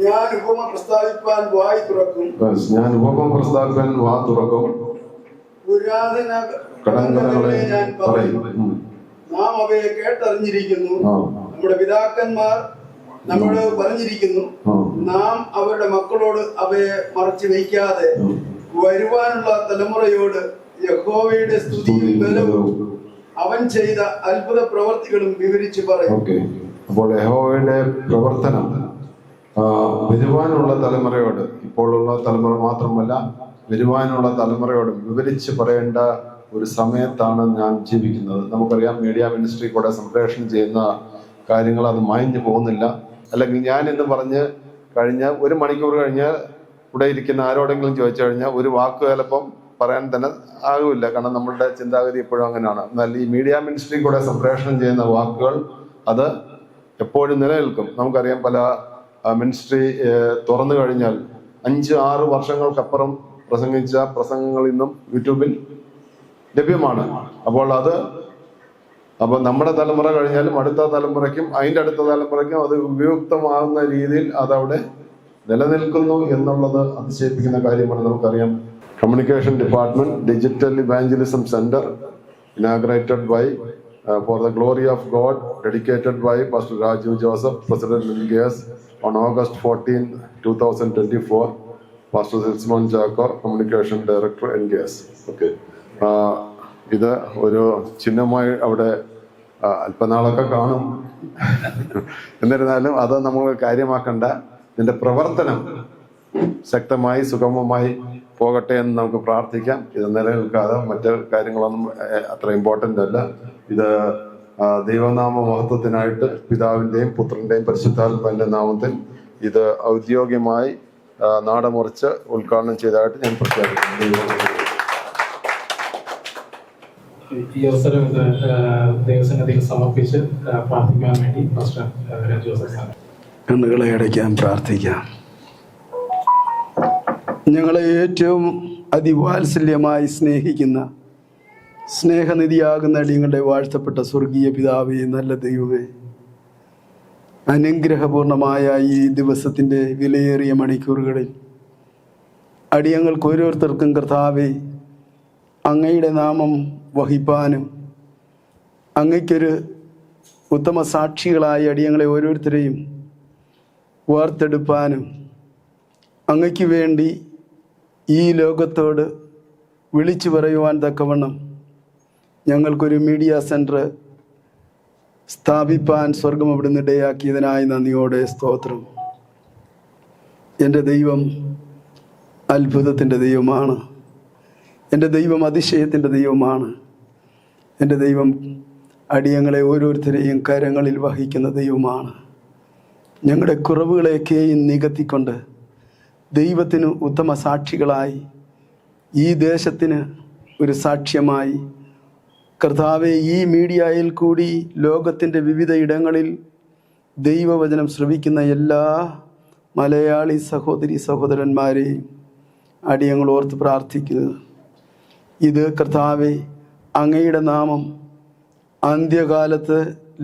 ഞാൻ ഉപമ പ്രസ്താവിപ്പാൻ വാ തുറക്കും, പുരാതന കടങ്കഥകളെ ഞാൻ പറയും. നാം അവയെ കേട്ടറിഞ്ഞിരിക്കുന്നു. നമ്മുടെ പിതാക്കന്മാർ നമ്മൾ പറഞ്ഞിരിക്കുന്നു, നാം അവരുടെ മക്കളോട് അവയെ മറച്ചു വയ്ക്കാതെ വരുവാനുള്ള തലമുറയോട് യഹോവയുടെ സ്തുതിയും ബലവും അവൻ ചെയ്ത അത്ഭുത പ്രവർത്തികളും വിവരിച്ചു പറയും. അപ്പോൾ യഹോവയുടെ പ്രവർത്തനം വരുവാനുള്ള തലമുറയോട്, ഇപ്പോഴുള്ള തലമുറ മാത്രമല്ല വരുവാനുള്ള തലമുറയോട് വിവരിച്ച് പറയേണ്ട ഒരു സമയത്താണ് ഞാൻ ജീവിക്കുന്നത്. നമുക്കറിയാം, മീഡിയ മിനിസ്ട്രി കൂടെ സംപ്രേഷണം ചെയ്യുന്ന കാര്യങ്ങൾ അത് മായ്ഞ്ഞു പോകുന്നില്ല. അല്ലെങ്കിൽ ഞാൻ എന്ന് പറഞ്ഞ് കഴിഞ്ഞ് 1 മണിക്കൂർ കഴിഞ്ഞ് ഇവിടെ ഇരിക്കുന്ന ആരോടെങ്കിലും ചോദിച്ചു കഴിഞ്ഞാൽ ഒരു വാക്ക് ചിലപ്പം പറയാൻ തന്നെ ആകില്ല. കാരണം നമ്മളുടെ ചിന്താഗതി എപ്പോഴും അങ്ങനെയാണ്. എന്നാൽ ഈ മീഡിയ മിനിസ്ട്രി കൂടെ സംപ്രേഷണം ചെയ്യുന്ന വാക്കുകൾ അത് എപ്പോഴും നിലനിൽക്കും. നമുക്കറിയാം, പല മിനിസ്ട്രി തുറന്നു കഴിഞ്ഞാൽ 5-6 വർഷങ്ങൾക്കപ്പുറം പ്രസംഗിച്ച പ്രസംഗങ്ങൾ ഇന്നും യൂട്യൂബിൽ ലഭ്യമാണ്. അപ്പോൾ നമ്മുടെ തലമുറ കഴിഞ്ഞാലും അടുത്ത തലമുറയ്ക്കും അതിൻ്റെ അടുത്ത തലമുറയ്ക്കും അത് ഉപയുക്തമാകുന്ന രീതിയിൽ അതവിടെ നിലനിൽക്കുന്നു എന്നുള്ളത് അതിശയിപ്പിക്കുന്ന കാര്യമാണ്. നമുക്കറിയാം, communication department digital evangelism centre inaugurated by for the glory of God, dedicated by Pastor Raju Joseph, President NGS, on August 14, 2024. Pastor Silsman Chakor, Communication Director NGS. Okay. ഇത് ഒരു ചിഹ്നമായി അവിടെ അല്പനാളൊക്കെ കാണും. എന്നിരുന്നാലും അത് നമ്മൾ കാര്യമാക്കേണ്ട. ഇതിന്റെ പ്രവർത്തനം ശക്തമായി സുഗമമായി പോകട്ടെ എന്ന് നമുക്ക് പ്രാർത്ഥിക്കാം. ഇത് നിലനിൽക്കാതെ മറ്റ് കാര്യങ്ങളൊന്നും അത്ര ഇമ്പോർട്ടൻ്റ് അല്ല. ഇത് ദൈവനാമ മഹത്വത്തിനായിട്ട് പിതാവിൻ്റെയും പുത്രൻ്റെയും പരിശുദ്ധാത്മാവിൻ്റെ നാമത്തിൽ ഇത് ഔദ്യോഗികമായി നാടമുറിച്ച് ഉദ്ഘാടനം ചെയ്തതായിട്ട് ഞാൻ പ്രഖ്യാപിക്കുന്നു. ഈ അവസരം ഇത് ദൈവസന്നിധിയിൽ സമർപ്പിച്ച് പ്രാർത്ഥിക്കാൻ വേണ്ടി പാസ്റ്റർ രാജു ജോസഫ് സാർ. കണ്ണുകളെ അടയ്ക്കാൻ പ്രാർത്ഥിക്കാം. ഞങ്ങളെ ഏറ്റവും അതിവാത്സല്യമായി സ്നേഹിക്കുന്ന സ്നേഹനിധിയാകുന്ന അടിയങ്ങളുടെ വാഴ്ത്തപ്പെട്ട സ്വർഗീയ പിതാവേ, നല്ല ദൈവമേ, അനുഗ്രഹപൂർണമായ ഈ ദിവസത്തിൻ്റെ വിലയേറിയ മണിക്കൂറുകളിൽ അടിയങ്ങൾക്ക് ഓരോരുത്തർക്കും കർത്താവേ അങ്ങയുടെ നാമം വഹിപ്പാനും അങ്ങയ്ക്കൊരു ഉത്തമ സാക്ഷികളായി അടിയങ്ങളെ ഓരോരുത്തരെയും വാർത്തെടുപ്പാനും അങ്ങയ്ക്ക് വേണ്ടി ഈ ലോകത്തോട് വിളിച്ചു പറയുവാൻ തക്കവണ്ണം ഞങ്ങൾക്കൊരു മീഡിയ സെൻറ്റർ സ്ഥാപിപ്പാൻ സ്വർഗം അവിടുന്ന് ഇടയാക്കിയതിനായി നന്ദിയോടെ സ്തോത്രം. എൻ്റെ ദൈവം അത്ഭുതത്തിൻ്റെ ദൈവമാണ്. എൻ്റെ ദൈവം അതിശയത്തിൻ്റെ ദൈവമാണ്. എൻ്റെ ദൈവം അടിയങ്ങളെ ഓരോരുത്തരെയും കരങ്ങളിൽ വഹിക്കുന്ന ദൈവമാണ്. ഞങ്ങളുടെ കുറവുകളെയൊക്കെയും നികത്തിക്കൊണ്ട് ദൈവത്തിന് ഉത്തമ സാക്ഷികളായി ഈ ദേശത്തിന് ഒരു സാക്ഷ്യമായി കർത്താവെ ഈ മീഡിയയിൽ കൂടി ലോകത്തിൻ്റെ വിവിധ ഇടങ്ങളിൽ ദൈവവചനം ശ്രവിക്കുന്ന എല്ലാ മലയാളി സഹോദരി സഹോദരന്മാരെയും അടിയങ്ങൾ ഓർത്ത് പ്രാർത്ഥിക്കുന്നു. ഇത് കർത്താവെ അങ്ങയുടെ നാമം അന്ത്യകാലത്ത്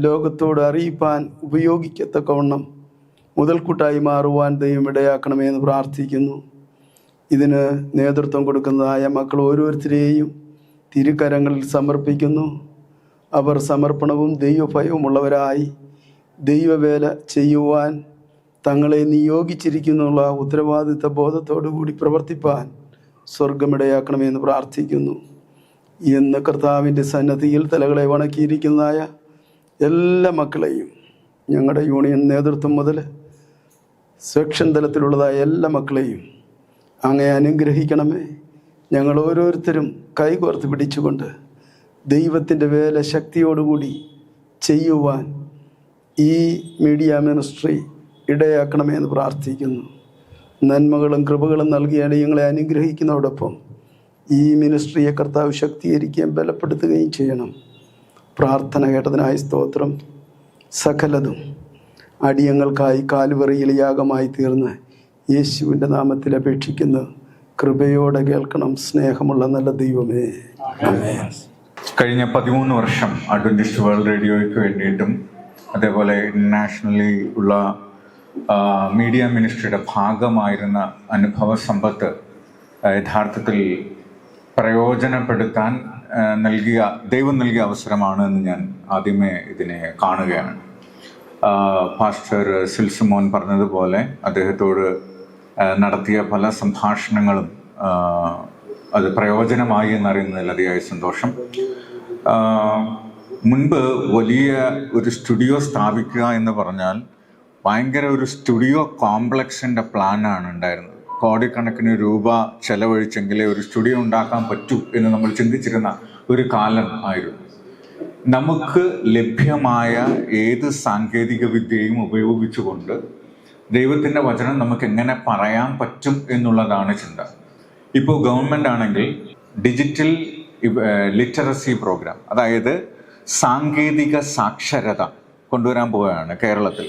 ലോകത്തോട് അറിയിപ്പാൻ ഉപയോഗിക്കത്തക്കവണ്ണം മുതൽക്കൂട്ടായി മാറുവാൻ ദൈവം ഇടയാക്കണമെന്ന് പ്രാർത്ഥിക്കുന്നു. ഇതിന് നേതൃത്വം കൊടുക്കുന്നതായ മക്കൾ ഓരോരുത്തരെയും തിരുക്കരങ്ങളിൽ സമർപ്പിക്കുന്നു. അവർ സമർപ്പണവും ദൈവഭയവുമുള്ളവരായി ദൈവവേല ചെയ്യുവാൻ തങ്ങളെ നിയോഗിച്ചിരിക്കുന്നുള്ള ഉത്തരവാദിത്ത ബോധത്തോടു കൂടി പ്രവർത്തിപ്പാൻ സ്വർഗമിടയാക്കണമെന്ന് പ്രാർത്ഥിക്കുന്നു. ഇന്ന് കർത്താവിൻ്റെ സന്നദ്ധിയിൽ തലകളെ വണക്കിയിരിക്കുന്നതായ എല്ലാ മക്കളെയും ഞങ്ങളുടെ യൂണിയൻ നേതൃത്വം മുതൽ സെക്ഷൻ തലത്തിലുള്ളതായ എല്ലാ മക്കളെയും അങ്ങേ അനുഗ്രഹിക്കണമേ. ഞങ്ങൾ ഓരോരുത്തരും കൈകോർത്ത് പിടിച്ചുകൊണ്ട് ദൈവത്തിൻ്റെ വേല ശക്തിയോടുകൂടി ചെയ്യുവാൻ ഈ മീഡിയ മിനിസ്ട്രി ഇടയാക്കണമെന്ന് പ്രാർത്ഥിക്കുന്നു. നന്മകളും കൃപകളും നൽകിയാണ് ഞങ്ങളെ അനുഗ്രഹിക്കുന്നതോടൊപ്പം ഈ മിനിസ്ട്രിയെ കർത്താവ് ശക്തീകരിക്കുകയും ബലപ്പെടുത്തുകയും ചെയ്യണം. പ്രാർത്ഥന കേട്ടതിനായി സ്തോത്രം. സകലതും അടിയങ്ങൾക്കായി കാൽവറിയിൽ യാഗമായി തീർന്ന് യേശുവിൻ്റെ നാമത്തിൽ അപേക്ഷിക്കുന്നു. കൃപയോടെ കേൾക്കണം സ്നേഹമുള്ള നല്ല ദൈവമേ. കഴിഞ്ഞ 13 വർഷം അഡ്വന്റിസ്റ്റ് വേൾഡ് റേഡിയോയ്ക്ക് വേണ്ടിയിട്ടും അതേപോലെ ഇന്റർനാഷണലി ഉള്ള മീഡിയ മിനിസ്ട്രിയുടെ ഭാഗമായിരുന്ന അനുഭവ സമ്പത്ത് യഥാർത്ഥത്തിൽ പ്രയോജനപ്പെടുത്താൻ ദൈവം നൽകിയ അവസരമാണ് എന്ന് ഞാൻ ആദ്യമേ ഇതിനെ കാണുകയാണ്. പാസ്റ്റർ സിൽസുമോൻ പറഞ്ഞതുപോലെ അദ്ദേഹത്തോട് നടത്തിയ പല സംഭാഷണങ്ങളും അത് പ്രയോജനമായി എന്നറിയുന്നതിൽ അതിയായ സന്തോഷം. മുൻപ് വലിയ ഒരു സ്റ്റുഡിയോ സ്ഥാപിക്കുക എന്ന് പറഞ്ഞാൽ ഭയങ്കര ഒരു സ്റ്റുഡിയോ കോംപ്ലക്സിൻ്റെ പ്ലാനാണ് ഉണ്ടായിരുന്നത്. കോടിക്കണക്കിന് രൂപ ചെലവഴിച്ചെങ്കിലേ ഒരു സ്റ്റുഡിയോ ഉണ്ടാക്കാൻ പറ്റൂ എന്ന് നമ്മൾ ചിന്തിച്ചിരുന്ന ഒരു കാലം ആയിരുന്നു. നമുക്ക് ലഭ്യമായ ഏത് സാങ്കേതിക വിദ്യയും ഉപയോഗിച്ചുകൊണ്ട് ദൈവത്തിൻ്റെ വചനം നമുക്ക് എങ്ങനെ പറയാൻ പറ്റും എന്നുള്ളതാണ് ചിന്ത. ഇപ്പോൾ ഗവൺമെൻറ് ആണെങ്കിൽ ഡിജിറ്റൽ ലിറ്ററസി പ്രോഗ്രാം, അതായത് സാങ്കേതിക സാക്ഷരത കൊണ്ടുവരാൻ പോവുകയാണ് കേരളത്തിൽ.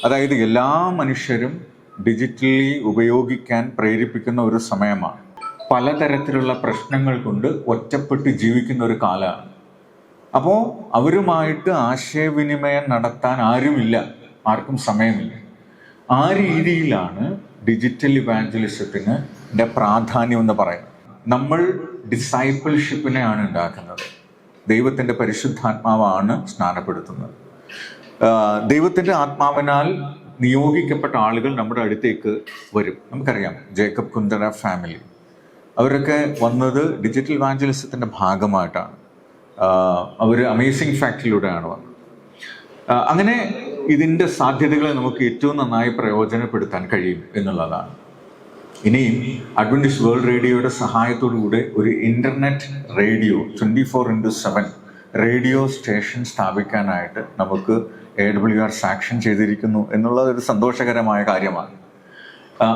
അതായത് എല്ലാ മനുഷ്യരും ഡിജിറ്റലി ഉപയോഗിക്കാൻ പ്രേരിപ്പിക്കുന്ന ഒരു സമയമാണ്. പലതരത്തിലുള്ള പ്രശ്നങ്ങൾ കൊണ്ട് ഒറ്റപ്പെട്ട് ജീവിക്കുന്ന ഒരു കാലമാണ്. അപ്പോൾ അവരുമായിട്ട് ആശയവിനിമയം നടത്താൻ ആരുമില്ല, ആർക്കും സമയമില്ല. ആ രീതിയിലാണ് ഡിജിറ്റൽ ഇവാഞ്ചലിസത്തിന് പ്രാധാന്യം എന്ന് പറയുന്നത്. നമ്മൾ ഡിസൈപ്പിൾഷിപ്പിനെയാണ് ഉണ്ടാക്കുന്നത്. ദൈവത്തിൻ്റെ പരിശുദ്ധാത്മാവാണ് സ്നാനപ്പെടുത്തുന്നത്. ദൈവത്തിൻ്റെ ആത്മാവിനാൽ നിയോഗിക്കപ്പെട്ട ആളുകൾ നമ്മുടെ അടുത്തേക്ക് വരും. നമുക്കറിയാം ജേക്കബ് കുന്തറ ഫാമിലി, അവരൊക്കെ വന്നത് ഡിജിറ്റൽ ഇവാഞ്ചലിസത്തിൻ്റെ ഭാഗമായിട്ടാണ്. അവർ അമേസിംഗ് ഫാക്ടിലൂടെയാണ് വന്നത്. അങ്ങനെ ഇതിൻ്റെ സാധ്യതകളെ നമുക്ക് ഏറ്റവും നന്നായി പ്രയോജനപ്പെടുത്താൻ കഴിയും എന്നുള്ളതാണ്. ഇനിയും അഡ്വന്റിസ്റ്റ് വേൾഡ് റേഡിയോയുടെ സഹായത്തോടുകൂടെ ഒരു ഇൻ്റർനെറ്റ് റേഡിയോ 24/7 റേഡിയോ സ്റ്റേഷൻ സ്ഥാപിക്കാനായിട്ട് നമുക്ക് AWR സാക്ഷൻ ചെയ്തിരിക്കുന്നു എന്നുള്ളത് ഒരു സന്തോഷകരമായ കാര്യമാണ്.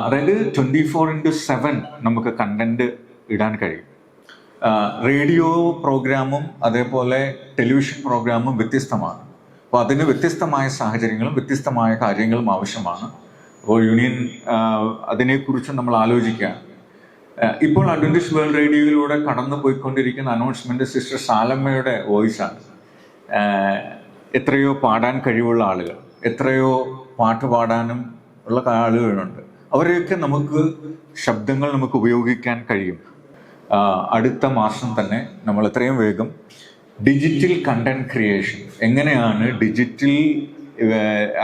അതായത് 24/7 നമുക്ക് കണ്ടന്റ് ഇടാൻ കഴിയും. റേഡിയോ പ്രോഗ്രാമും അതേപോലെ ടെലിവിഷൻ പ്രോഗ്രാമും വ്യത്യസ്തമാണ്. അപ്പോൾ അതിന് വ്യത്യസ്തമായ സാഹചര്യങ്ങളും വ്യത്യസ്തമായ കാര്യങ്ങളും ആവശ്യമാണ്. അപ്പോൾ യൂണിയൻ അതിനെക്കുറിച്ച് നമ്മൾ ആലോചിക്കുകയാണ്. ഇപ്പോൾ അഡ്വന്റിസ്റ്റ് വേൾഡ് റേഡിയോയിലൂടെ കടന്നു പോയിക്കൊണ്ടിരിക്കുന്ന അനൗൺസ്മെന്റ് സിസ്റ്റർ സാലമ്മയുടെ വോയിസാണ്. എത്രയോ പാടാൻ കഴിവുള്ള ആളുകൾ, എത്രയോ പാട്ട് പാടാനും ഉള്ള ആളുകളുണ്ട്. അവരെയൊക്കെ നമുക്ക് ശബ്ദങ്ങൾ നമുക്ക് ഉപയോഗിക്കാൻ കഴിയും. അടുത്ത മാസം തന്നെ നമ്മൾ എത്രയും വേഗം ഡിജിറ്റൽ കണ്ടന്റ് ക്രിയേഷൻ, എങ്ങനെയാണ് ഡിജിറ്റൽ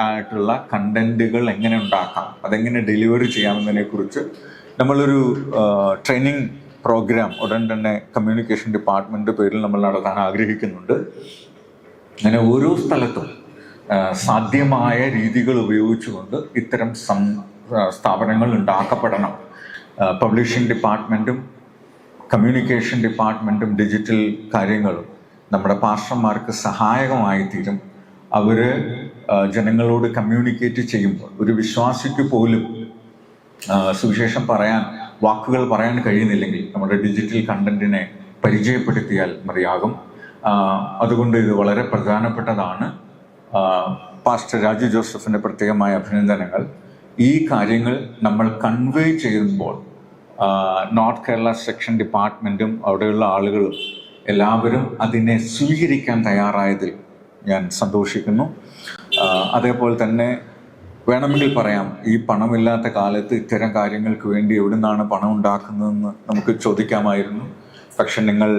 ആയിട്ടുള്ള കണ്ടന്റുകൾ എങ്ങനെ ഉണ്ടാക്കാം, അതെങ്ങനെ ഡെലിവറി ചെയ്യാമെന്നതിനെക്കുറിച്ച് നമ്മളൊരു ട്രെയിനിങ് പ്രോഗ്രാം ഉടൻ തന്നെ കമ്മ്യൂണിക്കേഷൻ ഡിപ്പാർട്ട്മെൻറ്റ് പേരിൽ നമ്മൾ നടത്താൻ ആഗ്രഹിക്കുന്നുണ്ട്. അങ്ങനെ ഓരോ സ്ഥലത്തും സാധ്യമായ രീതികൾ ഉപയോഗിച്ചുകൊണ്ട് ഇത്തരം സ്ഥാപനങ്ങൾ ഉണ്ടാക്കപ്പെടണം. പബ്ലിഷിംഗ് ഡിപ്പാർട്ട്മെൻറ്റും കമ്മ്യൂണിക്കേഷൻ ഡിപ്പാർട്ട്മെൻറ്റും ഡിജിറ്റൽ കാര്യങ്ങളും നമ്മുടെ പാസ്റ്റർമാർക്ക് സഹായകമായി തീരും. അവർ ജനങ്ങളോട് കമ്മ്യൂണിക്കേറ്റ് ചെയ്യുമ്പോൾ ഒരു വിശ്വാസിക്ക് പോലും സുവിശേഷം വാക്കുകൾ പറയാൻ കഴിയുന്നില്ലെങ്കിൽ നമ്മുടെ ഡിജിറ്റൽ കണ്ടന്റിനെ പരിചയപ്പെടുത്തിയാൽ മതിയാകും. അതുകൊണ്ട് ഇത് വളരെ പ്രധാനപ്പെട്ടതാണ്. പാസ്റ്റർ രാജു ജോസഫിൻ്റെ പ്രത്യേകമായ അഭിനന്ദനങ്ങൾ. ഈ കാര്യങ്ങൾ നമ്മൾ കൺവേ ചെയ്യുമ്പോൾ നോർത്ത് കേരള സെക്ഷൻ ഡിപ്പാർട്ട്മെൻറ്റും അവിടെയുള്ള ആളുകളും എല്ലാവരും അതിനെ സ്വീകരിക്കാൻ തയ്യാറായതിൽ ഞാൻ സന്തോഷിക്കുന്നു. അതേപോലെ തന്നെ വേണമെങ്കിൽ പറയാം, ഈ പണമില്ലാത്ത കാലത്ത് ഇത്തരം കാര്യങ്ങൾക്ക് വേണ്ടി എവിടെ നിന്നാണ് പണം ഉണ്ടാക്കുന്നതെന്ന് നമുക്ക് ചോദിക്കാമായിരുന്നു. പക്ഷെ നിങ്ങൾ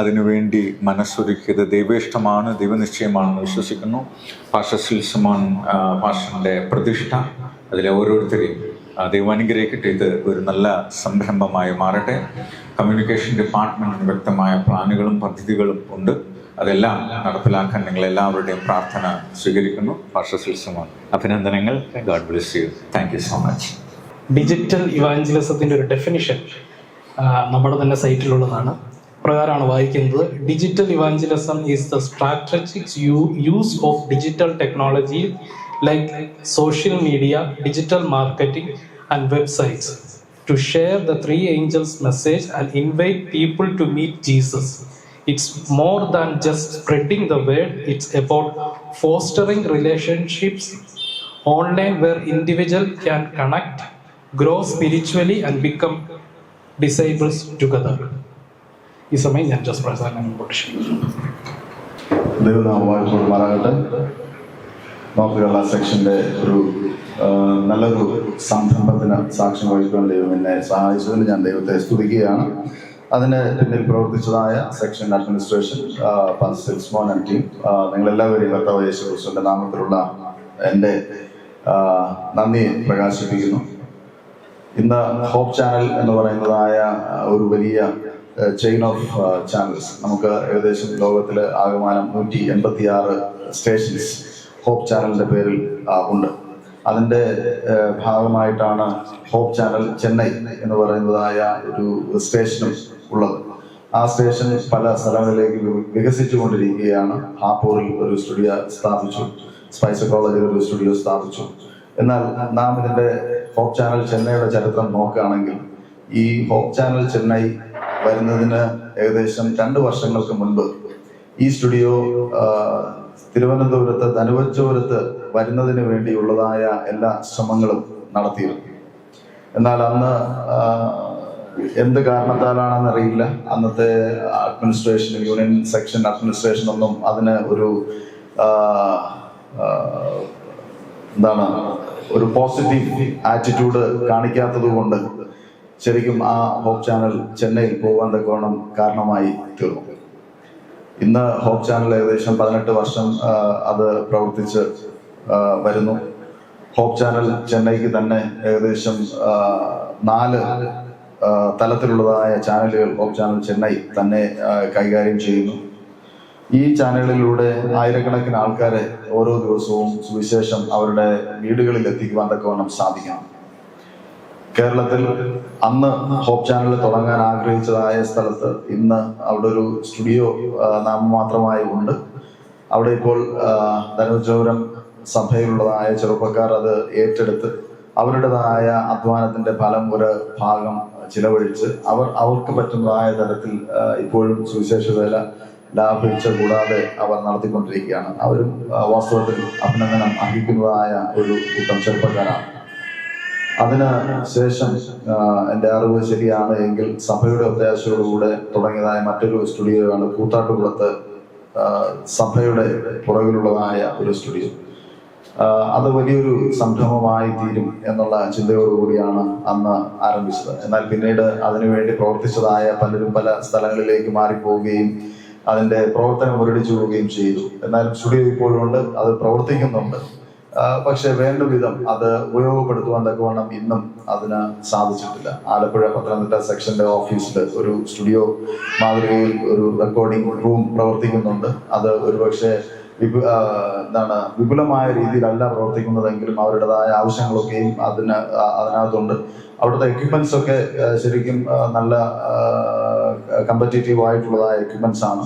അതിനുവേണ്ടി മനസ്സൊരുക്കിയത് ദൈവേഷ്ടമാണ്, ദൈവനിശ്ചയമാണെന്ന് വിശ്വസിക്കുന്നു. പാസ്റ്റർ സിൽസുമോൻ പാസ്റ്ററിൻ്റെ പ്രതിഷ്ഠ, അതിലെ ഓരോരുത്തരെയും ദൈവം അനുഗ്രഹിക്കട്ടെ. ഇത് ഒരു നല്ല സംരംഭമായി മാറട്ടെ. കമ്മ്യൂണിക്കേഷൻ ഡിപ്പാർട്ട്മെൻറ്റിന് വ്യക്തമായ പ്ലാനുകളും പദ്ധതികളും ഉണ്ട്. അതെല്ലാം നടപ്പിലാക്കാൻ നിങ്ങളെല്ലാവരുടെയും പ്രാർത്ഥന സ്വീകരിക്കുന്നു. പാസ്റ്റർ സിൽസുമോൻ, അഭിനന്ദനങ്ങൾ. God bless you. Thank you so much. Digital ഇവാഞ്ചലിസത്തിൻ്റെ ഒരു ഡെഫിനിഷൻ നമ്മുടെ തന്നെ സൈറ്റിലുള്ളതാണ്. പ്രകാരമാണ് വായിക്കുന്നത്: digital evangelism is the strategic use of digital technology like social media, digital marketing and websites to share the three angels' message and invite people to meet Jesus. It's more than just spreading the word. It's about fostering relationships online where individual can connect, grow spiritually and become disciples together. ഈ സമയം ഞാൻ ജസ്റ്റ് പ്രസാദനം ദൈവനാമമാകട്ടെ. നോർത്ത് കേരള സെക്ഷൻ്റെ ഒരു നല്ലൊരു സംരംഭത്തിന് സാക്ഷ്യം വഹിക്കാൻ ദൈവം എന്നെ സഹായിച്ചതിന് ഞാൻ ദൈവത്തെ സ്തുതിക്കുകയാണ്. അതിന് പിന്നിൽ പ്രവർത്തിച്ചതായ section administration, pastor Silsumon and team, നിങ്ങളെല്ലാവരെയും കർത്താവ് യേശു ക്രിസ്തുവിന്റെ നാമത്തിലുള്ള എൻ്റെ നന്ദി പ്രകാശിപ്പിക്കുന്നു. ഇന്ന് ഹോപ്പ് ചാനൽ എന്ന് പറയുന്നതായ ഒരു വലിയ ചെയിൻ ഓഫ് ചാനൽസ്, നമുക്ക് ഏകദേശം ലോകത്തിൽ ആകമാനം 186 സ്റ്റേഷൻസ് ഹോപ്പ് ചാനലിൻ്റെ പേരിൽ ഉണ്ട്. അതിൻ്റെ ഭാഗമായിട്ടാണ് ഹോപ്പ് ചാനൽ ചെന്നൈ എന്ന് പറയുന്നതായ ഒരു സ്റ്റേഷനും ഉള്ളത്. ആ സ്റ്റേഷൻ പല സ്ഥലങ്ങളിലേക്ക് വികസിച്ചുകൊണ്ടിരിക്കുകയാണ്. ഹാപ്പൂറിൽ ഒരു സ്റ്റുഡിയോ സ്ഥാപിച്ചു, സ്പൈസർ കോളേജിൽ ഒരു സ്റ്റുഡിയോ സ്ഥാപിച്ചു. എന്നാൽ നാം ഇതിൻ്റെ ഹോപ്പ് ചാനൽ ചെന്നൈയുടെ ചരിത്രം നോക്കുകയാണെങ്കിൽ, ഈ ഹോപ്പ് ചാനൽ ചെന്നൈ വരുന്നതിന് ഏകദേശം 2 വർഷങ്ങൾക്ക് മുൻപ് ഈ സ്റ്റുഡിയോ തിരുവനന്തപുരത്ത് ധനുവച്ചോരത്ത് വരുന്നതിന് വേണ്ടിയുള്ളതായ എല്ലാ ശ്രമങ്ങളും നടത്തിയിരുന്നു. എന്നാൽ അന്ന് എന്ത് കാരണത്താലാണെന്നറിയില്ല, അന്നത്തെ അഡ്മിനിസ്ട്രേഷൻ, യൂണിയൻ സെക്ഷൻ അഡ്മിനിസ്ട്രേഷൻ ഒന്നും അതിന് ഒരു പോസിറ്റീവ് ആറ്റിറ്റ്യൂഡ് കാണിക്കാത്തത് കൊണ്ട് ശരിക്കും ആ ഹോപ്പ് ചാനൽ ചെന്നൈയിൽ പോകാൻ തക്കോണം കാരണമായി തീർന്നു. ഇന്ന് ഹോപ്പ് ചാനൽ ഏകദേശം 18 വർഷം അത് പ്രവർത്തിച്ച് വരുന്നു. ഹോപ്പ് ചാനൽ ചെന്നൈക്ക് തന്നെ ഏകദേശം 4 തലത്തിലുള്ളതായ ചാനലുകൾ ഹോപ്പ് ചാനൽ ചെന്നൈ തന്നെ കൈകാര്യം ചെയ്യുന്നു. ഈ ചാനലുകളിലൂടെ ആയിരക്കണക്കിന് ആൾക്കാരെ ഓരോ ദിവസവും സുവിശേഷം അവരുടെ വീടുകളിൽ എത്തിക്കുവാൻ തക്കവണ്ണം സാധിക്കണം. കേരളത്തിൽ അന്ന് ഹോപ്പ് ചാനൽ തുടങ്ങാൻ ആഗ്രഹിച്ചതായ സ്ഥലത്ത് ഇന്ന് അവിടെ ഒരു സ്റ്റുഡിയോ നാമമാത്രമായി ഉണ്ട്. അവിടെ ഇപ്പോൾ ധനുവച്ചോരം സഭയിലുള്ളതായ ചെറുപ്പക്കാർ അത് ഏറ്റെടുത്ത് അവരുടേതായ അധ്വാനത്തിന്റെ ഫലം ഒരു ഭാഗം ചിലവഴിച്ച് അവർക്ക് പറ്റുന്നതായ തരത്തിൽ ഇപ്പോഴും സുവിശേഷ വേല ലാഭിച്ച കൂടാതെ അവർ നടത്തിക്കൊണ്ടിരിക്കുകയാണ്. അവരും വാസ്തവത്തിൽ അഭിനന്ദനം അർഹിക്കുന്നതായ ഒരു കൂട്ടം ചെറുപ്പക്കാരാണ്. അതിന് ശേഷം എൻ്റെ അറിവ് ശരിയാണ് എങ്കിൽ സഭയുടെ ഒത്താശയോടുകൂടെ തുടങ്ങിയതായ മറ്റൊരു സ്റ്റുഡിയോ ആണ് കൂത്താട്ടുകുളത്ത് സഭയുടെ പുറകിലുള്ളതായ ഒരു സ്റ്റുഡിയോ. അത് വലിയൊരു സംരംഭമായി തീരും എന്നുള്ള ചിന്തയോടുകൂടിയാണ് അന്ന് ആരംഭിച്ചത്. എന്നാൽ പിന്നീട് അതിനുവേണ്ടി പ്രവർത്തിച്ചതായ പലരും പല സ്ഥലങ്ങളിലേക്ക് മാറിപ്പോവുകയും അതിൻ്റെ പ്രവർത്തനം മുരടിച്ചു പോവുകയും ചെയ്തു. എന്നാലും സ്റ്റുഡിയോ ഇപ്പോഴുണ്ട്, അത് പ്രവർത്തിക്കുന്നുണ്ട്. പക്ഷെ വേണ്ട വിധം അത് ഉപയോഗപ്പെടുത്തുവാൻ തക്കവണ്ണം ഇന്നും അതിന് സാധിച്ചിട്ടില്ല. ആലപ്പുഴ പത്തനംതിട്ട സെക്ഷന്റെ ഓഫീസിൽ ഒരു സ്റ്റുഡിയോ മാതൃകയിൽ ഒരു റെക്കോർഡിംഗ് റൂം പ്രവർത്തിക്കുന്നുണ്ട്. അത് ഒരുപക്ഷെ വിപുലമായ രീതിയിലല്ല പ്രവർത്തിക്കുന്നതെങ്കിലും അവരുടേതായ ആവശ്യങ്ങളൊക്കെയും അതിനകത്തുണ്ട്. അവിടുത്തെ എക്യുപ്മെന്റ്സ് ഒക്കെ ശരിക്കും നല്ല കമ്പറ്റീറ്റീവ് ആയിട്ടുള്ളതായ എക്യുപ്മെന്റ്സ് ആണ്.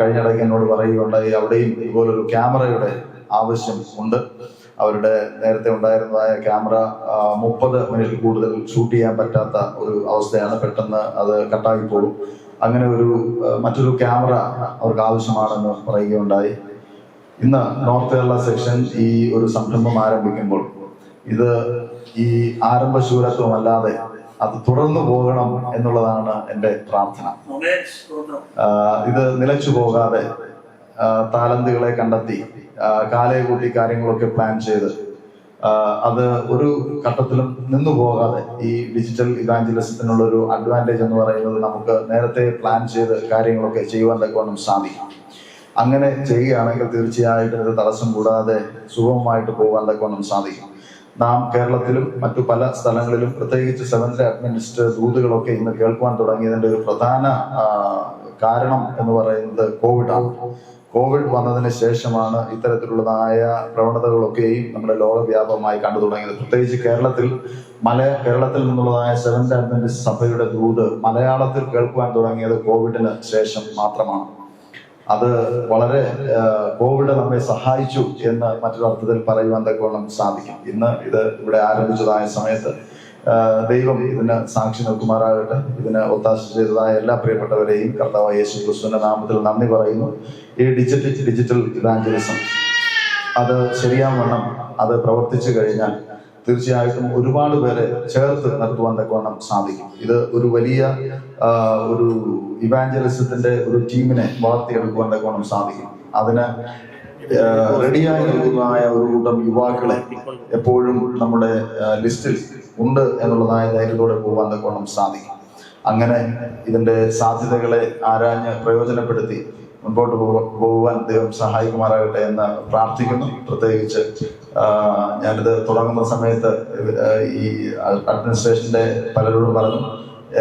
കഴിഞ്ഞിടയ്ക്ക് എന്നോട് പറയുകയുണ്ടായി, അവിടെയും ഇതുപോലൊരു ക്യാമറയുടെ ആവശ്യം ഉണ്ട്. അവരുടെ നേരത്തെ ഉണ്ടായിരുന്നതായ ക്യാമറ 30 മിനിറ്റിൽ കൂടുതൽ ഷൂട്ട് ചെയ്യാൻ പറ്റാത്ത ഒരു അവസ്ഥയാണ്. പെട്ടെന്ന് അത് കട്ടായി പോകും. അങ്ങനെ മറ്റൊരു ക്യാമറ അവർക്ക് ആവശ്യമാണെന്ന് പറയുകയുണ്ടായി. ഇന്ന് നോർത്ത് കേരള സെക്ഷൻ ഈ ഒരു സംരംഭം ആരംഭിക്കുമ്പോൾ ഇത് ഈ ആരംഭശൂരത്വമല്ലാതെ അത് തുടർന്നു പോകണം എന്നുള്ളതാണ് എൻ്റെ പ്രാർത്ഥന. ഇത് നിലച്ചു പോകാതെ താലന്തുകളെ കണ്ടെത്തി കാലയെ കൂട്ടി കാര്യങ്ങളൊക്കെ പ്ലാൻ ചെയ്ത് അത് ഒരു ഘട്ടത്തിലും നിന്നു പോകാതെ ഈ ഡിജിറ്റൽ ഇവാഞ്ചലിസത്തിനുള്ള ഒരു അഡ്വാൻറ്റേജ് എന്ന് പറയുന്നത് നമുക്ക് നേരത്തെ പ്ലാൻ ചെയ്ത് കാര്യങ്ങളൊക്കെ ചെയ്യുവാൻ തക്കവണ്ണം സാധിക്കും. അങ്ങനെ ചെയ്യുകയാണെങ്കിൽ തീർച്ചയായിട്ടും ഇത് തടസ്സം കൂടാതെ സുഗമമായിട്ട് പോകാൻ തക്കവണ്ണം സാധിക്കും. നാം കേരളത്തിലും മറ്റു പല സ്ഥലങ്ങളിലും പ്രത്യേകിച്ച് സെവൻത് അഡ്വന്റിസ്റ്റ് ദൂതുകളൊക്കെ ഇന്ന് കേൾക്കുവാൻ തുടങ്ങിയതിന്റെ ഒരു പ്രധാന കാരണം എന്ന് പറയുന്നത് കോവിഡാണ്. കോവിഡ് വന്നതിന് ശേഷമാണ് ഇത്തരത്തിലുള്ളതായ പ്രവണതകളൊക്കെയും നമ്മുടെ ലോകവ്യാപകമായി കണ്ടു തുടങ്ങിയത്. പ്രത്യേകിച്ച് കേരളത്തിൽ നിന്നുള്ളതായ സെവൻത് അഡ്വന്റിസ്റ്റ് സഭയുടെ ദൂത് മലയാളത്തിൽ കേൾക്കുവാൻ തുടങ്ങിയത് കോവിഡിന് ശേഷം മാത്രമാണ്. അത് വളരെ കോവിഡ് നമ്മെ സഹായിച്ചു എന്ന് മറ്റൊരു അർത്ഥത്തിൽ പറയുവാൻ തക്കവണ്ണം സാധിക്കും. ഇന്ന് ഇത് ഇവിടെ ആരംഭിച്ചതായ സമയത്ത് ദൈവം ഇതിന് സാക്ഷി നിൽക്കുമാറാകട്ടെ. ഇതിന് ഒത്താശ ചെയ്തതായ എല്ലാ പ്രിയപ്പെട്ടവരെയും കർത്താവായ യേശു ക്രിസ്തുവിന്റെ നാമത്തിൽ നന്ദി പറയുന്നു. ഈ ഡിജിറ്റൽ ഇവാഞ്ചലിസം അത് ശരിയാവണ്ണം അത് പ്രവർത്തിച്ചു കഴിഞ്ഞാൽ തീർച്ചയായിട്ടും ഒരുപാട് പേരെ ചേർത്ത് നിർത്തുവാൻ തക്കവണ്ണം സാധിക്കും. ഇത് ഒരു വലിയ ഒരു ഇവാഞ്ചലിസത്തിന്റെ ഒരു ടീമിനെ വളർത്തിയെടുക്കുവാൻ തക്കവണ്ണം സാധിക്കും. അതിന് റെഡിയായി നിൽക്കുന്നതായ ഒരു കൂട്ടം യുവാക്കളെ എപ്പോഴും നമ്മുടെ ലിസ്റ്റിൽ ഉണ്ട് എന്നുള്ളതായ ധൈര്യത്തോടെ പോകാൻ തക്കവണ്ണം സാധിക്കും. അങ്ങനെ ഇതിന്റെ സാധ്യതകളെ ആരാഞ്ഞ് പ്രയോജനപ്പെടുത്തി മുൻപോട്ട് പോകുവാൻ ദൈവം സഹായിക്കുമാറാകട്ടെ എന്ന് പ്രാർത്ഥിക്കുന്നു. പ്രത്യേകിച്ച് ഞാനിത് തുടങ്ങുന്ന സമയത്ത് ഈ അഡ്മിനിസ്ട്രേഷൻ്റെ പലരോടും പറഞ്ഞു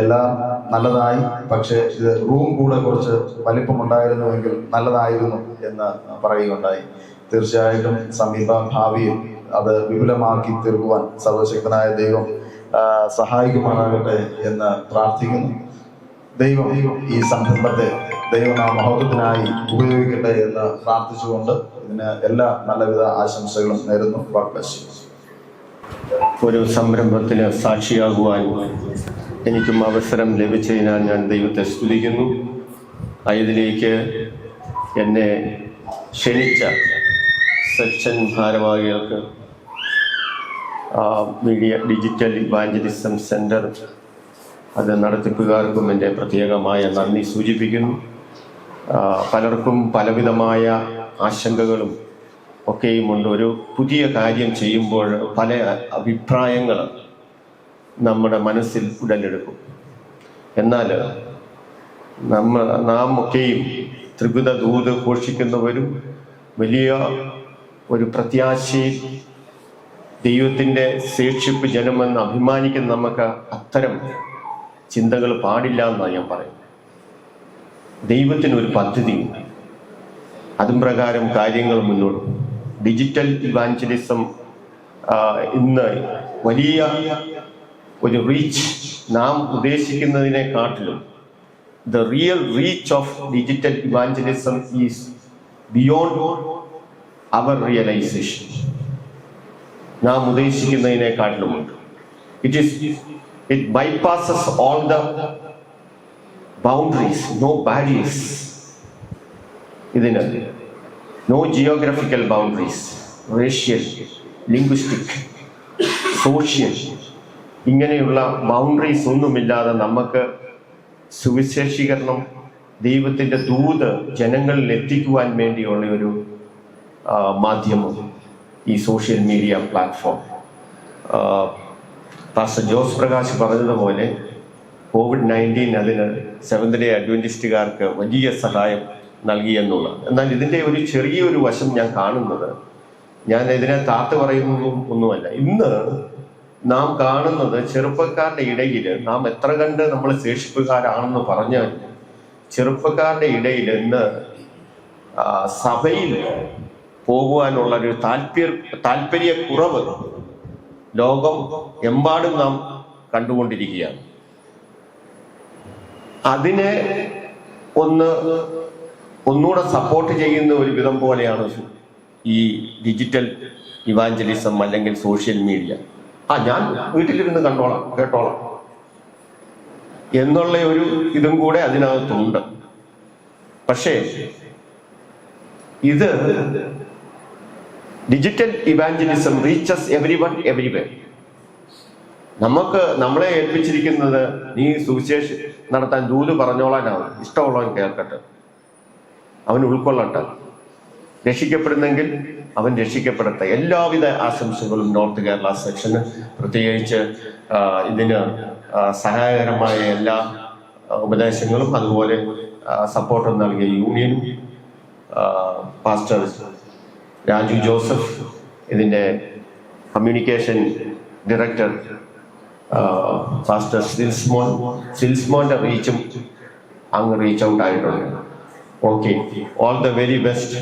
എല്ലാം നല്ലതായി, പക്ഷേ ഇത് റൂം കൂടെ കുറച്ച് വലിപ്പമുണ്ടായിരുന്നുവെങ്കിൽ നല്ലതായിരുന്നു എന്ന് പറയുകയുണ്ടായി. തീർച്ചയായിട്ടും സമീപ ഭാവിയിൽ അത് വിപുലമാക്കി തീർക്കുവാൻ സർവശക്തനായ ദൈവം സഹായിക്കുമാറാകട്ടെ എന്ന് പ്രാർത്ഥിക്കുന്നു. ദൈവം ഈ സംരംഭത്തെ ദൈവനാമഹത്വത്തിനായി ഉപയോഗിക്കട്ടെ എന്ന് പ്രാർത്ഥിച്ചുകൊണ്ട് ഇതിന് എല്ലാ നല്ലവിധ ആശംസകളും നേരുന്നു. God bless U. ഒരു സംരംഭത്തിന് സാക്ഷിയാകുവാൻ എനിക്കും അവസരം ലഭിച്ചതിനാൽ ഞാൻ ദൈവത്തെ സ്തുതിക്കുന്നു. ഇതിലേക്ക് എന്നെ ക്ഷണിച്ച സെക്ഷൻ ഭാരവാഹികൾക്ക്, മീഡിയ ഡിജിറ്റൽ ഇവാഞ്ചലിസം സെൻറ്റർ അത് നടത്തിപ്പുകാർക്കും എൻ്റെ പ്രത്യേകമായ നന്ദി സൂചിപ്പിക്കുന്നു. പലർക്കും പലവിധമായ ആശങ്കകളും ഒക്കെയുമുണ്ട്. ഒരു പുതിയ കാര്യം ചെയ്യുമ്പോൾ പല അഭിപ്രായങ്ങൾ നമ്മുടെ മനസ്സിൽ ഉടലെടുക്കും. എന്നാൽ നാം ഒക്കെയും ത്രിപിത ദൂത് ഘോഷിക്കുന്നവരും വലിയ ഒരു പ്രത്യാശയിൽ ദൈവത്തിൻ്റെ ശേഷിപ്പ് ജനമെന്ന് അഭിമാനിക്കുന്ന നമുക്ക് അത്തരം ചിന്തകൾ പാടില്ല എന്നാണ് ഞാൻ പറയുന്നത്. ദൈവത്തിനൊരു പദ്ധതിയുണ്ട്, അതും പ്രകാരം കാര്യങ്ങൾ മുന്നോട്ട്. ഡിജിറ്റൽ ഇവാഞ്ചലിസം ഇന്ന് വലിയ ഒരു റീച്ച് നാം ഉദ്ദേശിക്കുന്നതിനെക്കാട്ടിലും the real reach of digital evangelism is beyond our realisation. നാം ഉദ്ദേശിക്കുന്നതിനെക്കാട്ടിലുമുണ്ട്. It bypasses all the boundaries, no barriers. ഇതിന് no geographical boundaries, racial, linguistic, social, ഇങ്ങനെയുള്ള ബൗണ്ടറീസ് ഒന്നുമില്ലാതെ നമുക്ക് സുവിശേഷീകരണം, ദൈവത്തിൻ്റെ ദൂത് ജനങ്ങളിൽ എത്തിക്കുവാൻ വേണ്ടിയുള്ള ഒരു മാധ്യമം ഈ social media platform. Pastor Jose Prakash പറഞ്ഞതുപോലെ COVID-19 അതിന് സെവന്ത് ഡേ അഡ്വന്റിസ്റ്റുകാർക്ക് വലിയ സഹായം നൽകിയെന്നുള്ളത്. എന്നാൽ ഇതിൻ്റെ ഒരു ചെറിയൊരു വശം ഞാൻ കാണുന്നത്, ഞാൻ ഇതിനെ താത്ത് പറയുന്നതും ഒന്നുമല്ല, ഇന്ന് നാം കാണുന്നത് ചെറുപ്പക്കാരുടെ ഇടയിൽ നാം എത്ര കണ്ട് നമ്മൾ ശേഷിപ്പുകാരാണെന്ന് പറഞ്ഞാൽ ചെറുപ്പക്കാരുടെ ഇടയിൽ ഇന്ന് സഭയിൽ പോകുവാനുള്ളൊരു താല്പര്യക്കുറവ് ലോകം എമ്പാടും നാം കണ്ടുകൊണ്ടിരിക്കുകയാണ്. അതിനെ ഒന്നുകൂടെ സപ്പോർട്ട് ചെയ്യുന്ന ഒരു വിധം പോലെയാണ് ഈ ഡിജിറ്റൽ ഇവാഞ്ചലിസം അല്ലെങ്കിൽ സോഷ്യൽ മീഡിയ. ഞാൻ വീട്ടിലിരുന്ന് കേട്ടോളാം എന്നുള്ള ഒരു ഇതും കൂടെ അതിനകത്തുണ്ട്. പക്ഷേ ഇത് digital evangelism reaches everyone everywhere. നമ്മളെ ഏൽപ്പിച്ചിരിക്കുന്നത് നീ സുവിശേഷം നടത്താൻ ദൂത് പറഞ്ഞോളാനാണ്. ഇഷ്ടമുള്ളവൻ കേൾക്കട്ടെ, അവൻ ഉൾക്കൊള്ളട്ടെ, രക്ഷിക്കപ്പെടുന്നെങ്കിൽ അവൻ രക്ഷിക്കപ്പെടട്ടെ. എല്ലാവിധ ആശംസകളും നോർത്ത് കേരള സെക്ഷന്, പ്രത്യേകിച്ച് ഇതിന് സഹായകരമായ എല്ലാ ഉപദേശങ്ങളും അതുപോലെ സപ്പോർട്ടും നൽകിയ യൂണിയനും, പാസ്റ്റർ രാജു ജോസഫ്, ഇതിൻ്റെ കമ്മ്യൂണിക്കേഷൻ ഡയറക്ടർ പാസ്റ്റർ സിൽസ്മോന്റെ റീച്ചും അങ്ങ് റീച്ച് ഔട്ട് ആയിട്ടുണ്ട്. Okay, all the very best.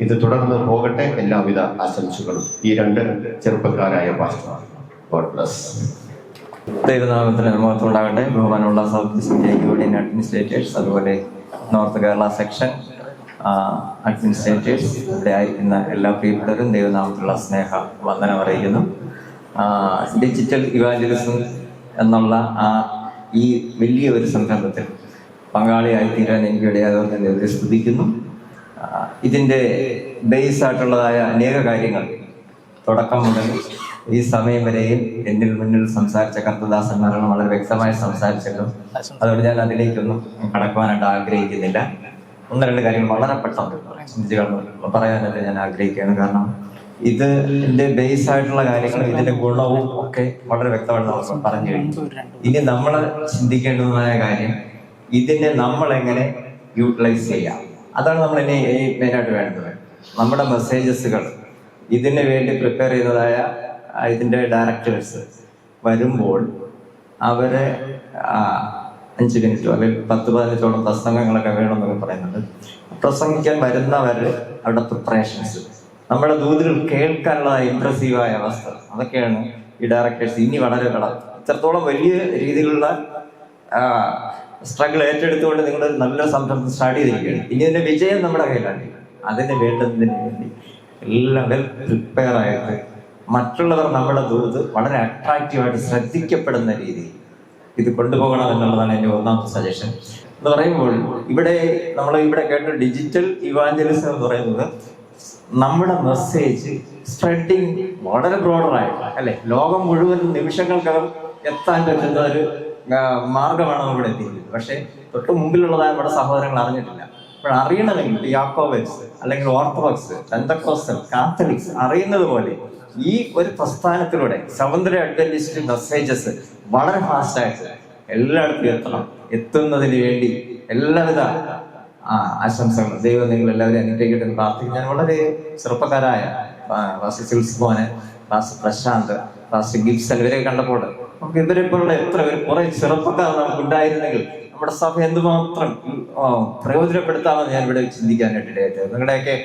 ഇത് തുടർന്ന് പോകട്ടെ. എല്ലാവിധ ആശംസകളും ഈ രണ്ട് ചെറുപ്പക്കാരായ പാസ്റ്റർ. God bless. ദൈവനാമത്തിന് മഹത്വം ഉണ്ടാകട്ടെ. ബഹുമാനമുള്ള സൗത്ത് ഈസ്റ്റ് യൂണിയൻ അഡ്മിനിസ്ട്രേറ്റേഴ്സ്, അതുപോലെ നോർത്ത് കേരള സെക്ഷൻ അഡ്മിനിസ്ട്രേറ്റേഴ്സ്, ഇവിടെ ആയിരിക്കുന്ന എല്ലാ പ്രിയപ്പെട്ടവരും ദൈവനാമത്തിലുള്ള സ്നേഹ വന്ദനം അറിയിക്കുന്നു. ഡിജിറ്റൽ ഇവാഞ്ചലിസം എന്നുള്ള ഈ വലിയ ഒരു സംരംഭത്തിൽ പങ്കാളിയായിത്തീരാൻ എനിക്ക് ഇടയാകുന്ന ദൈവത്തെ സ്തുതിക്കുന്നു. ഇതിൻ്റെ ബേസ് ആയിട്ടുള്ളതായ അനേക കാര്യങ്ങൾ തുടക്കം മുതൽ ഈ സമയം വരെയും എന്നിൽ മുന്നിൽ സംസാരിച്ച കർത്തദാസന്മാരാണ് വളരെ വ്യക്തമായി സംസാരിച്ചല്ലോ. അതുകൊണ്ട് ഞാൻ അതിലേക്കൊന്നും കടക്കുവാനായിട്ട് ആഗ്രഹിക്കുന്നില്ല. ഒന്ന് രണ്ട് കാര്യങ്ങൾ വളരെ പെട്ടെന്ന് പറയാനായിട്ട് ഞാൻ ആഗ്രഹിക്കുകയാണ്. കാരണം ഇതിന്റെ ബേസ് ആയിട്ടുള്ള കാര്യങ്ങളും ഇതിന്റെ ഗുണവും ഒക്കെ വളരെ വ്യക്തമായിട്ട് നമ്മൾ പറഞ്ഞു കഴിഞ്ഞു. ഇനി നമ്മൾ ചിന്തിക്കേണ്ടതായ കാര്യം, ഇതിനെ നമ്മൾ എങ്ങനെ യൂട്ടിലൈസ് ചെയ്യാം. അതാണ് നമ്മൾ ഇനി മെയിനായിട്ട് വേണ്ടത്. നമ്മുടെ മെസ്സേജസുകൾ ഇതിന് വേണ്ടി പ്രിപ്പയർ ചെയ്യുന്നതായ ഇതിൻ്റെ ഡയറക്ടേഴ്സ് വരുമ്പോൾ അവരെ 5 മിനിറ്റോ അല്ലെങ്കിൽ 10-15 പ്രസംഗങ്ങളൊക്കെ വേണമെന്നൊക്കെ പറയുന്നുണ്ട്. പ്രസംഗിക്കാൻ വരുന്നവർ അവിടെ പ്രിപ്പറേഷൻസ്, നമ്മുടെ ദൂതുകൾ കേൾക്കാനുള്ള ഇംപ്രസീവായ അവസ്ഥ, അതൊക്കെയാണ് ഈ ഡയറക്ടേഴ്സ് ഇനി വളരെ ഇത്രത്തോളം വലിയ രീതിയിലുള്ള സ്ട്രഗിൾ ഏറ്റെടുത്തുകൊണ്ട് നിങ്ങൾ നല്ല സംരംഭം സ്റ്റാർട്ട് ചെയ്തിരിക്കുകയാണ്. ഇനി ഇതിന്റെ വിജയം നമ്മുടെ കയ്യിലാണ്. അതിന് വേണ്ടതിന് വേണ്ടി എല്ലാം വെൽ പ്രിപ്പയർ ആയിട്ട് മറ്റുള്ളവർ നമ്മുടെ ദൂത് വളരെ അട്രാക്റ്റീവായിട്ട് ശ്രദ്ധിക്കപ്പെടുന്ന രീതിയിൽ ഇത് കൊണ്ടുപോകണം എന്നുള്ളതാണ് എൻ്റെ ഒന്നാമത്തെ സജഷൻ. എന്ന് പറയുമ്പോൾ ഇവിടെ കേട്ട ഡിജിറ്റൽ ഇവാഞ്ചലിസം എന്ന് പറയുന്നത് നമ്മുടെ മെസ്സേജ് സ്പ്രെഡിങ് വളരെ ബ്രോഡറായിട്ട്, അല്ലെ, ലോകം മുഴുവൻ നിമിഷങ്ങൾക്കകം എത്താൻ പറ്റുന്ന ഒരു മാർഗമാണ് ഇവിടെ എത്തിയിരിക്കുന്നത്. പക്ഷെ തൊട്ട് മുമ്പിലുള്ളതായ നമ്മുടെ സഹോദരങ്ങൾ അറിഞ്ഞിട്ടില്ല. അപ്പോൾ അറിയണമെങ്കിൽ യാക്കോബൈറ്റ്സ് അല്ലെങ്കിൽ ഓർത്തഡോക്സ്, പെന്തക്കോസ്റ്റൽ, കാത്തലിക്സ് അറിയുന്നത് പോലെ ഈ ഒരു പ്രസ്ഥാനത്തിലൂടെ സെവന്ത്-ഡേ അഡ്വെന്റിസ്റ്റ് മെസ്സേജസ് വളരെ ഫാസ്റ്റായിട്ട് എല്ലായിടത്തും എത്തുന്നതിന് വേണ്ടി എല്ലാവിധ ആശംസകളും ദൈവം നിങ്ങൾ എല്ലാവരും അനുഗ്രഹിക്കട്ടെ എന്ന് പ്രാർത്ഥിക്കും. ഞാൻ വളരെ ചെറുപ്പക്കാരായ പാസ്റ്റർ സിൽസ്മോനെ, പാസ്റ്റർ പ്രശാന്ത്, പാസ്റ്റർ ഗിബ്സൺ ഇവരെ കണ്ടപ്പോൾ നമുക്ക് ഇവരെ പോലുള്ള കുറെ ചെറുപ്പക്കാർ നമുക്ക് ഉണ്ടായിരുന്നെങ്കിൽ നമ്മുടെ സഭ എന്തുമാത്രം പ്രയോജനപ്പെടുത്താമെന്ന് ഞാൻ ഇവിടെ ചിന്തിക്കാനായിട്ടിടയായിട്ട്. നിങ്ങളുടെയൊക്കെ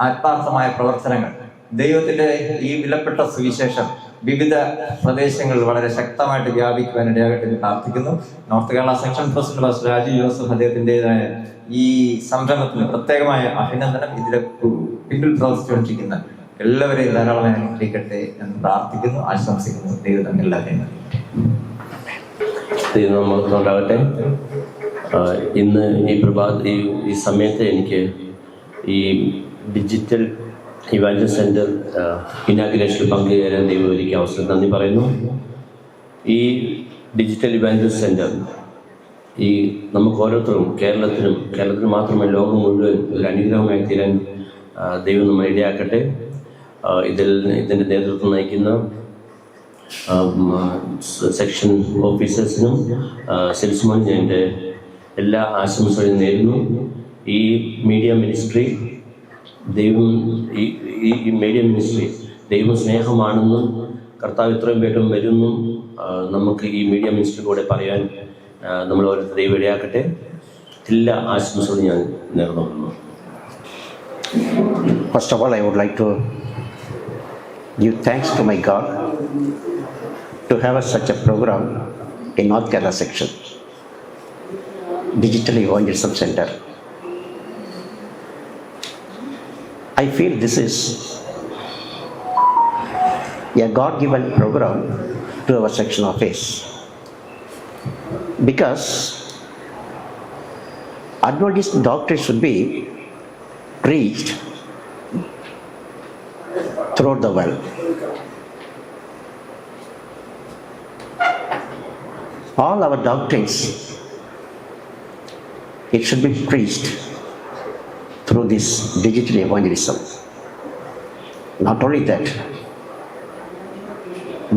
ആത്മാർത്ഥമായ പ്രവർത്തനങ്ങൾ, ദൈവത്തിന്റെ ഈ വിലപ്പെട്ട സുവിശേഷം വിവിധ പ്രദേശങ്ങളിൽ വളരെ ശക്തമായിട്ട് വ്യാപിക്കുവാൻ ഇടയാകട്ടെ എന്ന് പ്രാർത്ഥിക്കുന്നു. North Kerala section president pastor Rajeev Joseph അദ്ദേഹത്തിൻ്റെതായ ഈ സംരംഭത്തിന് പ്രത്യേകമായ അഭിനന്ദനം. ഇതിലെ പിന്നിൽ പ്രവർത്തിച്ചുകൊണ്ടിരിക്കുന്ന എല്ലാവരെയും ധാരാളമായി അനുഗ്രഹിക്കട്ടെ എന്ന് പ്രാർത്ഥിക്കുന്നു, ആശംസിക്കുന്നു. ദൈവം എല്ലാവരെയും ഉണ്ടാകട്ടെ. ഇന്ന് ഈ സമയത്ത് എനിക്ക് ഈ ഡിജിറ്റൽ ഇവാഞ്ചലിസം സെൻറ്റർ ഇനാഗുറേഷനിൽ പങ്കുചേരാൻ ദൈവം ഒരുക്കിയ അവസരം നന്ദി പറയുന്നു. ഈ ഡിജിറ്റൽ ഇവാഞ്ചലിസം സെൻറ്റർ നമുക്ക് ഓരോരുത്തരും കേരളത്തിന് മാത്രമല്ല ലോകം മുഴുവൻ ഒരു അനുഗ്രഹമായി തീരാൻ ദൈവം നമ്മൾ ഇടയാക്കട്ടെ. ഇതിൻ്റെ നേതൃത്വം നയിക്കുന്ന സെക്ഷൻ ഓഫീസേഴ്സിനും സെയിൽസ്മാനും ഞാൻ എൻ്റെ എല്ലാ ആശംസകളും നേരുന്നു. ഈ മീഡിയ മിനിസ്ട്രി ദൈവം സ്നേഹമാണെന്നും കർത്താവ് ഇത്രയും വേഗം വരുന്നും നമുക്ക് ഈ മീഡിയ മിനിസ്ട്രി കൂടെ പറയാൻ നമ്മൾ ഓരോരുത്തർ ദൈവം ഇടയാക്കട്ടെ. എല്ലാ ആശംസകളും ഞാൻ നേർന്നു. First of all, I would like to give thanks to my God to have such a program in North Kerala section, Digital Evangelism Center. I feel this is a God-given program to our section office, because Adventist doctrine should be preached throughout the world. All our doctrines, it should be preached through this digital evangelism. Not only that,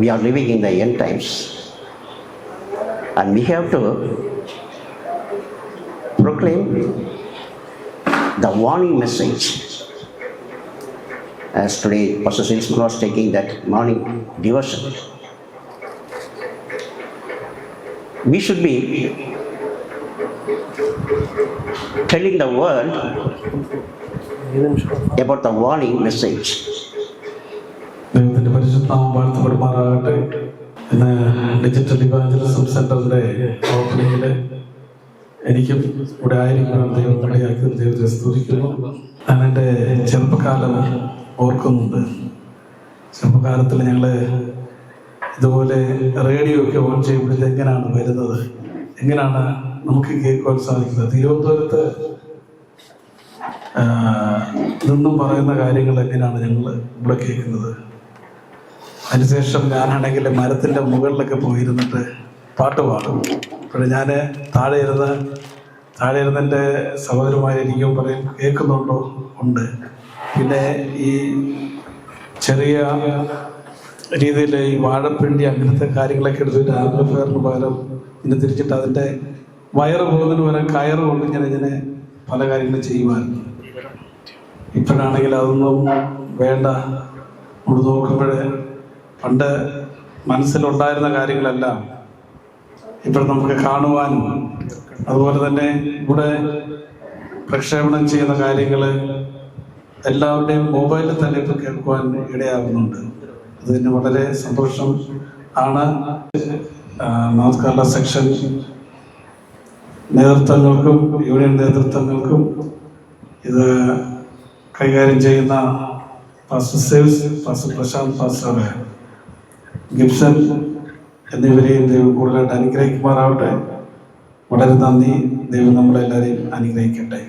we are living in the end times, and we have to proclaim the warning message. As today Pastor Silsman was taking that morning devotion, we should be telling the world about the warning message. ദൈവത്തിൻ്റെ പരിശുദ്ധനാമം വാഴ്ത്തപ്പെടുമാറാകട്ടെ. ഇന്ന് ഡിജിറ്റൽ ഇവാഞ്ചലിസം സെൻ്ററിൻ്റെ ഓപ്പണിങ്ങിൽ എനിക്കും ഇവിടെ ആയിരിക്കണം ദൈവം ഇടയാക്കി ദൈവത്തെ സ്തുതിക്കുന്നു. ഞാൻ എൻ്റെ ചെറുപ്പകാലം ഓർക്കുന്നുണ്ട്. ചെറുപ്പകാലത്തിൽ ഞങ്ങൾ ഇതുപോലെ റേഡിയോ ഒക്കെ ഓൺ ചെയ്യുമ്പോൾ എങ്ങനെയാണ് വരുന്നത്, എങ്ങനെയാണ് നമുക്ക് കേൾക്കുവാൻ സാധിക്കുന്നത്. തിരുവനന്തപുരത്ത് നിന്നും പറയുന്ന കാര്യങ്ങൾ എങ്ങനെയാണ് ഞങ്ങൾ ഇവിടെ കേൾക്കുന്നത്. അതിനുശേഷം ഞാനാണെങ്കിൽ മരത്തിൻ്റെ മുകളിലൊക്കെ പോയിരുന്നിട്ട് പാട്ട് പാടും. അപ്പോൾ ഞാൻ താഴെ ഇരുന്ന് എൻ്റെ സഹോദരന്മാരെനിക്കും പറയും, കേൾക്കുന്നുണ്ടോ? ഉണ്ട്. പിന്നെ ഈ ചെറിയ രീതിയിൽ ഈ വാഴപ്പിണ്ടി അങ്ങനത്തെ കാര്യങ്ങളൊക്കെ എടുത്തിട്ട് ആംപ്ലിഫയറിന് പകരം ഇങ്ങനെ തിരിച്ചിട്ട് അതിൻ്റെ വയറ് പോകുന്നതിന് പകരം കയറ് കൊണ്ട് ഇങ്ങനെ പല കാര്യങ്ങളും ചെയ്യുമായിരുന്നു. ഇപ്പോഴാണെങ്കിൽ അതൊന്നും വേണ്ട. നമ്മൾ നോക്കുമ്പോൾ പണ്ട് മനസ്സിലുണ്ടായിരുന്ന കാര്യങ്ങളെല്ലാം ഇപ്പോൾ നമുക്ക് കാണുവാനും അതുപോലെ തന്നെ ഇവിടെ പ്രക്ഷേപണം ചെയ്യുന്ന കാര്യങ്ങൾ എല്ലാവരുടെയും മൊബൈലിൽ തന്നെ ഇപ്പോൾ കേൾക്കുവാൻ ഇടയാകുന്നുണ്ട്. അതിന് വളരെ സന്തോഷം ആണ്. നോർത്ത് കേരള സെക്ഷൻ നേതൃത്വങ്ങൾക്കും യൂണിയൻ നേതൃത്വങ്ങൾക്കും ഇത് കൈകാര്യം ചെയ്യുന്ന പാസ്റ്റർ സേവ്സ്, പാസ്റ്റർ പ്രശാന്ത്, പാസ്റ്റർ ഗിബ്സൺ എന്നിവരെയും ദൈവം കൂടുതലായിട്ട് അനുഗ്രഹിക്കുമാറാവട്ടെ. വളരെ നന്ദി. ദൈവം നമ്മളെല്ലാവരെയും അനുഗ്രഹിക്കട്ടെ.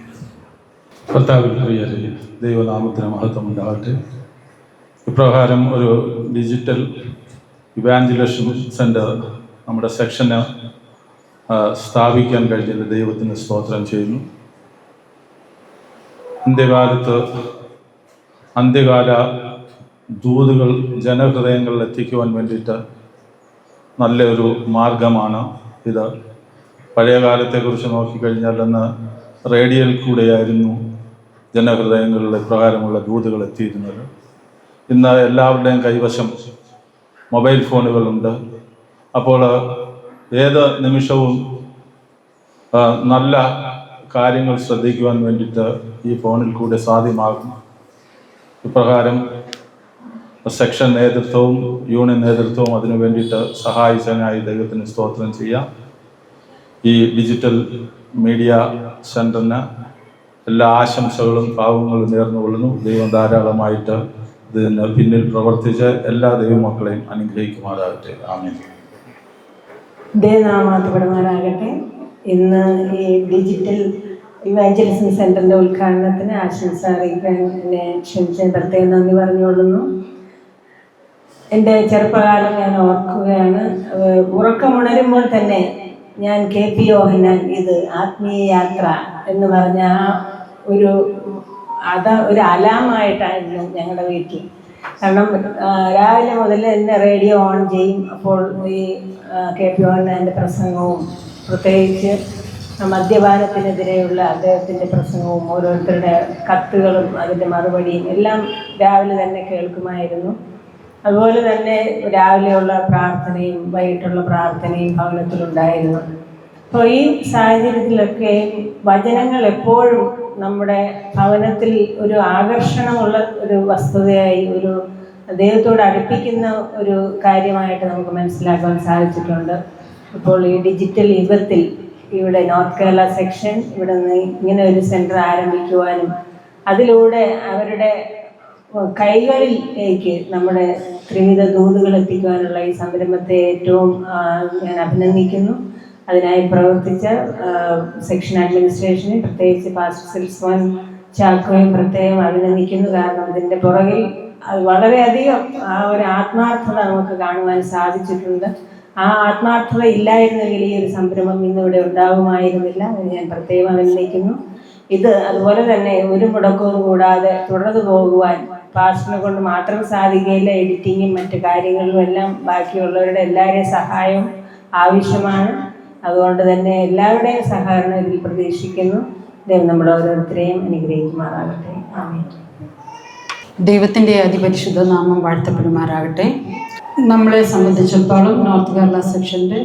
കർത്താവിൽ പ്രിയരെ, ദൈവനാമത്തിന് മഹത്വം ഉണ്ടാകട്ടെ. ഇപ്രകാരം ഒരു ഡിജിറ്റൽ ഇവാഞ്ചുലേഷൻ സെൻറ്റർ നമ്മുടെ സെക്ഷന് സ്ഥാപിക്കാൻ കഴിഞ്ഞത് ദൈവത്തിന് സ്തോത്രം ചെയ്യുന്നു. അന്ത്യകാല ദൂതുകൾ ജനഹൃദയങ്ങളിൽ എത്തിക്കുവാൻ വേണ്ടിയിട്ട് നല്ലൊരു മാർഗമാണ് ഇത്. പഴയ കാലത്തെക്കുറിച്ച് നോക്കിക്കഴിഞ്ഞാൽ അന്ന് റേഡിയോയിൽ കൂടെയായിരുന്നു ജനഹൃദയങ്ങളിൽ ഇപ്രകാരമുള്ള ദൂതുകൾ എത്തിയിരുന്നത്. ഇന്ന് എല്ലാവരുടെയും കൈവശം മൊബൈൽ ഫോണുകളുണ്ട്. അപ്പോൾ ഏത് നിമിഷവും നല്ല കാര്യങ്ങൾ ശ്രദ്ധിക്കുവാൻ വേണ്ടിയിട്ട് ഈ ഫോണിൽ കൂടെ സാധ്യമാകും. ഇപ്രകാരം സെക്ഷൻ നേതൃത്വവും യൂണിയൻ നേതൃത്വവും അതിനു വേണ്ടിയിട്ട് സഹായിച്ചതിനായി ദൈവത്തിന് സ്തോത്രം ചെയ്യാം. ഈ ഡിജിറ്റൽ മീഡിയ സെൻറ്ററിന് എല്ലാ ആശംസകളും ഭാവങ്ങളും നേർന്നുകൊള്ളുന്നു. ദൈവം ധാരാളമായിട്ട് ഇതിന് പിന്നിൽ പ്രവർത്തിച്ച് എല്ലാ ദൈവമക്കളെയും അനുഗ്രഹിക്കുമാറാകട്ടെ. ആമേൻ. ദൈവനാമപ്പെടുമാറാകട്ടെ. ഇന്ന് ഈ ഡിജിറ്റൽ ഇവാഞ്ചലിസം സെൻറ്ററിൻ്റെ ഉദ്ഘാടനത്തിന് ആശംസ അറിയിക്കാൻ എന്നെ ക്ഷണിച്ചതിന് പ്രത്യേകം നന്ദി പറഞ്ഞുകൊള്ളുന്നു. എൻ്റെ ചെറുപ്പകാലം ഞാൻ ഓർക്കുകയാണ്. ഉറക്കമുണരുമ്പോൾ തന്നെ ഞാൻ KP യോഹന്നാൻ ഇത് ആത്മീയ യാത്ര എന്ന് പറഞ്ഞ ഒരു അലാമായിട്ടായിരുന്നു ഞങ്ങളുടെ വീട്ടിൽ. കാരണം രാവിലെ മുതൽ എന്നെ റേഡിയോ ഓൺ ചെയ്യും. അപ്പോൾ ഈ KP യോഹന്നാൻ്റെ പ്രസംഗവും പ്രത്യേകിച്ച് മദ്യപാനത്തിനെതിരെയുള്ള അദ്ദേഹത്തിൻ്റെ പ്രസംഗവും ഓരോരുത്തരുടെ കത്തുകളും അതിൻ്റെ മറുപടിയും എല്ലാം രാവിലെ തന്നെ കേൾക്കുമായിരുന്നു. അതുപോലെ തന്നെ രാവിലെയുള്ള പ്രാർത്ഥനയും വൈകിട്ടുള്ള പ്രാർത്ഥനയും ഭവനത്തിലുണ്ടായിരുന്നു. അപ്പോൾ ഈ സാഹചര്യത്തിലൊക്കെ വചനങ്ങൾ എപ്പോഴും നമ്മുടെ ഭവനത്തിൽ ഒരു ആകർഷണമുള്ള ഒരു വസ്തുതയായി, ഒരു ദൈവത്തോട് അടുപ്പിക്കുന്ന ഒരു കാര്യമായിട്ട് നമുക്ക് മനസ്സിലാക്കാൻ സാധിച്ചിട്ടുണ്ട്. അപ്പോൾ ഈ ഡിജിറ്റൽ യുഗത്തിൽ ഇവിടെ നോർത്ത് കേരള സെക്ഷൻ ഇവിടെ നിന്ന് ഇങ്ങനെ ഒരു സെൻറ്റർ ആരംഭിക്കുവാനും അതിലൂടെ അവരുടെ കൈകളിലേക്ക് നമ്മുടെ ത്രിവിധ ദൂതുകൾ എത്തിക്കുവാനുള്ള ഈ സംരംഭത്തെ ഏറ്റവും ഞാൻ അഭിനന്ദിക്കുന്നു. അതിനായി പ്രവർത്തിച്ച സെക്ഷൻ അഡ്മിനിസ്ട്രേഷനെ, പ്രത്യേകിച്ച് പാസ്റ്റർ സിൽസ്മോൻ ചാക്കോയും പ്രത്യേകം അഭിനന്ദിക്കുന്നു. കാരണം അതിൻ്റെ പുറകിൽ അത് വളരെയധികം ഒരു ആത്മാർത്ഥത നമുക്ക് കാണുവാൻ സാധിച്ചിട്ടുണ്ട്. ആ ആത്മാർത്ഥത ഇല്ലായിരുന്നെങ്കിൽ ഈ ഒരു സംരംഭം ഇന്നിവിടെ ഉണ്ടാകുമായിരുന്നില്ല. അതിന് ഞാൻ പ്രത്യേകം അഭിനന്ദിക്കുന്നു. ഇത് അതുപോലെ തന്നെ ഒരു മുടക്കവും കൂടാതെ തുടർന്നു പോകുവാൻ പാസ്റ്ററിനെ കൊണ്ട് മാത്രം സാധിക്കുകയില്ല. എഡിറ്റിങ്ങും മറ്റു കാര്യങ്ങളിലും എല്ലാം ബാക്കിയുള്ളവരുടെ എല്ലാവരുടെയും സഹായം ആവശ്യമാണ്. അതുകൊണ്ട് തന്നെ എല്ലാവരുടെയും സഹകരണം ഇതിൽ പ്രതീക്ഷിക്കുന്നു. ദൈവം നമ്മൾ ഓരോരുത്തരെയും അനുഗ്രഹിക്കുമാറാകട്ടെ. ആമേൻ. ദൈവത്തിൻ്റെ അതിപരിശുദ്ധ നാമം വാഴ്ത്തപ്പെടുമാറാകട്ടെ. നമ്മളെ സംബന്ധിച്ചിടത്തോളം നോർത്ത് കേരള സെക്ഷൻ്റെ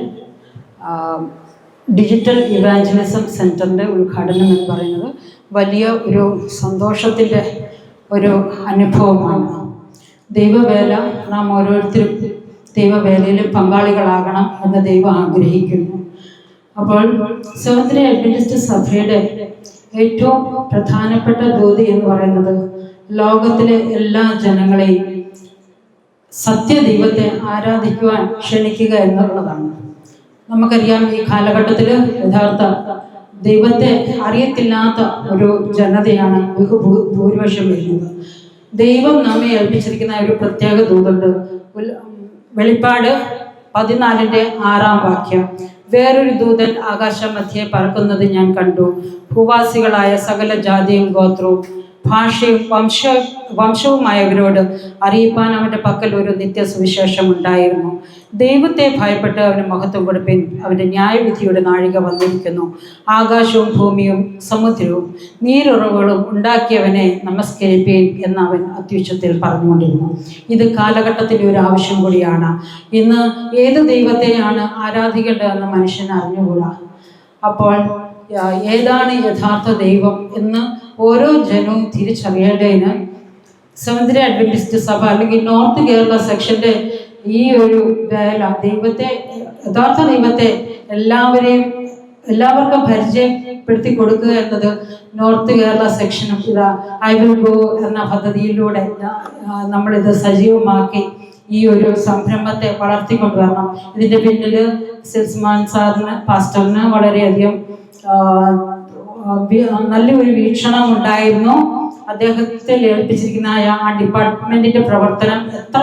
ഡിജിറ്റൽ ഇവാഞ്ചലിസം സെൻറ്ററിൻ്റെ ഉദ്ഘാടനം എന്ന് പറയുന്നത് വലിയ ഒരു സന്തോഷത്തിൻ്റെ ഒരു അനുഭവമാണ്. ദൈവവേല നാം ഓരോരുത്തരും ദൈവവേലയിൽ പങ്കാളികളാകണം എന്ന് ദൈവം ആഗ്രഹിക്കുന്നു. അപ്പോൾ സെവൻത് ഡേ അഡ്വെന്റിസ്റ്റ് സഭയുടെ ഏറ്റവും പ്രധാനപ്പെട്ട ദൂത് എന്ന് പറയുന്നത് ലോകത്തിലെ എല്ലാ ജനങ്ങളെയും സത്യദൈവത്തെ ആരാധിക്കുവാൻ ക്ഷണിക്കുക എന്നുള്ളതാണ്. നമുക്കറിയാം, ഈ കാലഘട്ടത്തിൽ യഥാർത്ഥ ദൈവത്തെ അറിയത്തില്ലാത്ത ഒരു ജനതയാണ് ഭൂരിപക്ഷം വരുന്നത്. ദൈവം നമ്മെ ഏൽപ്പിച്ചിരിക്കുന്ന ഒരു പ്രത്യേക ദൂതുണ്ട്. വെളിപ്പാട് 14:6 വേറൊരു ദൂതൻ ആകാശമധ്യേ പറക്കുന്നത് ഞാൻ കണ്ടു. ഭൂവാസികളായ സകല ജാതിയും ഗോത്രവും ഭാഷയും വംശവുമായവരോട് അറിയിപ്പാൻ അവൻ്റെ പക്കൽ ഒരു നിത്യസുവിശേഷം ഉണ്ടായിരുന്നു. ദൈവത്തെ ഭയപ്പെട്ട് അവന് മഹത്വം കൊടുപ്പിൻ, അവൻ്റെ ന്യായവിധിയുടെ നാഴിക വന്നിരിക്കുന്നു. ആകാശവും ഭൂമിയും സമുദ്രവും നീരുറവുകളും ഉണ്ടാക്കിയവനെ നമസ്കരിപ്പീൻ എന്ന് അവൻ അത്യുച്ചത്തിൽ പറഞ്ഞുകൊണ്ടിരുന്നു. ഇത് കാലഘട്ടത്തിൻ്റെ ഒരു ആവശ്യം കൂടിയാണ്. ഇന്ന് ഏത് ദൈവത്തെയാണ് ആരാധിക്കേണ്ടതെന്ന് മനുഷ്യന് അറിഞ്ഞുകൂടാ. അപ്പോൾ ഏതാണ് യഥാർത്ഥ ദൈവം എന്ന് ഓരോ ജനവും തിരിച്ചറിയേണ്ടതിന് സെവൻത് ഡേ അഡ്വന്റിസ്റ്റ് സഭ അല്ലെങ്കിൽ നോർത്ത് കേരള സെക്ഷൻ്റെ ഈ ഒരു വേല യഥാർത്ഥ ദൈവത്തെ എല്ലാവർക്കും പരിചയപ്പെടുത്തി കൊടുക്കുക എന്നത് നോർത്ത് കേരള സെക്ഷനും ഐ വിൽ ഗോ എന്ന പദ്ധതിയിലൂടെ നമ്മളിത് സജീവമാക്കി ഈ ഒരു സംരംഭത്തെ വളർത്തിക്കൊണ്ടുവരണം. ഇതിൻ്റെ പിന്നിൽ സിൽസ്മാൻ പാസ്റ്ററിന് വളരെയധികം നല്ലൊരു വീക്ഷണം ഉണ്ടായിരുന്നു. അദ്ദേഹത്തെ ഏൽപ്പിച്ചിരിക്കുന്ന ആ ഡിപ്പാർട്ട്മെന്റിന്റെ പ്രവർത്തനം എത്ര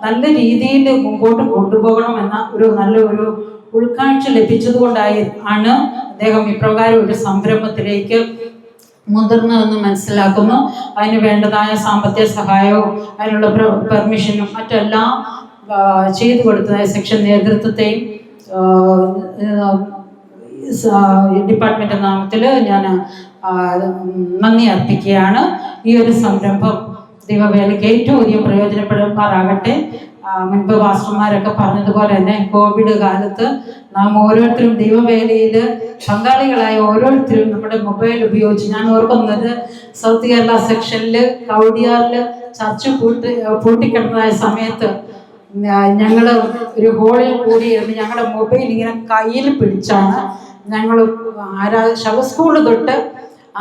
നല്ല രീതിയിൽ മുമ്പോട്ട് കൊണ്ടുപോകണമെന്ന നല്ലൊരു ഉൾക്കാഴ്ച ലഭിച്ചതുകൊണ്ടാണ് അദ്ദേഹം ഇപ്രകാരം ഒരു സംരംഭത്തിലേക്ക് മുതിർന്നതെന്ന് മനസ്സിലാക്കുന്നു. അതിന് വേണ്ടതായ സാമ്പത്തിക സഹായവും അതിനുള്ള പെർമിഷനും മറ്റെല്ലാം ചെയ്തു കൊടുത്തതായ സെക്ഷൻ നേതൃത്വത്തെയും ഡിപ്പാർട്ട്മെന്റ് നാമത്തിൽ ഞാൻ നന്ദി അർപ്പിക്കുകയാണ്. ഈ ഒരു സംരംഭം ദൈവവേലയ്ക്ക് ഏറ്റവും അധികം പ്രയോജനപ്പെടുമാറാകട്ടെ. മുൻപ് പാസ്റ്റർമാരൊക്കെ പറഞ്ഞതുപോലെ തന്നെ കോവിഡ് കാലത്ത് നാം ഓരോരുത്തരും ദൈവവേലയിൽ പങ്കാളികളായ ഓരോരുത്തരും നമ്മുടെ മൊബൈൽ ഉപയോഗിച്ച്, ഞാൻ ഓർക്കുന്നത് സൗത്ത് കേരള സെക്ഷനിൽ കൗടിയാറിൽ ചർച്ച് പൂട്ടിക്കിടന്നതായ സമയത്ത് ഞങ്ങൾ ഒരു ഹോളിൽ കൂടിയിരുന്ന് ഞങ്ങളുടെ മൊബൈൽ ഇങ്ങനെ കയ്യിൽ പിടിച്ചാണ് ഞങ്ങൾ ശവസ്കൂള് തൊട്ട്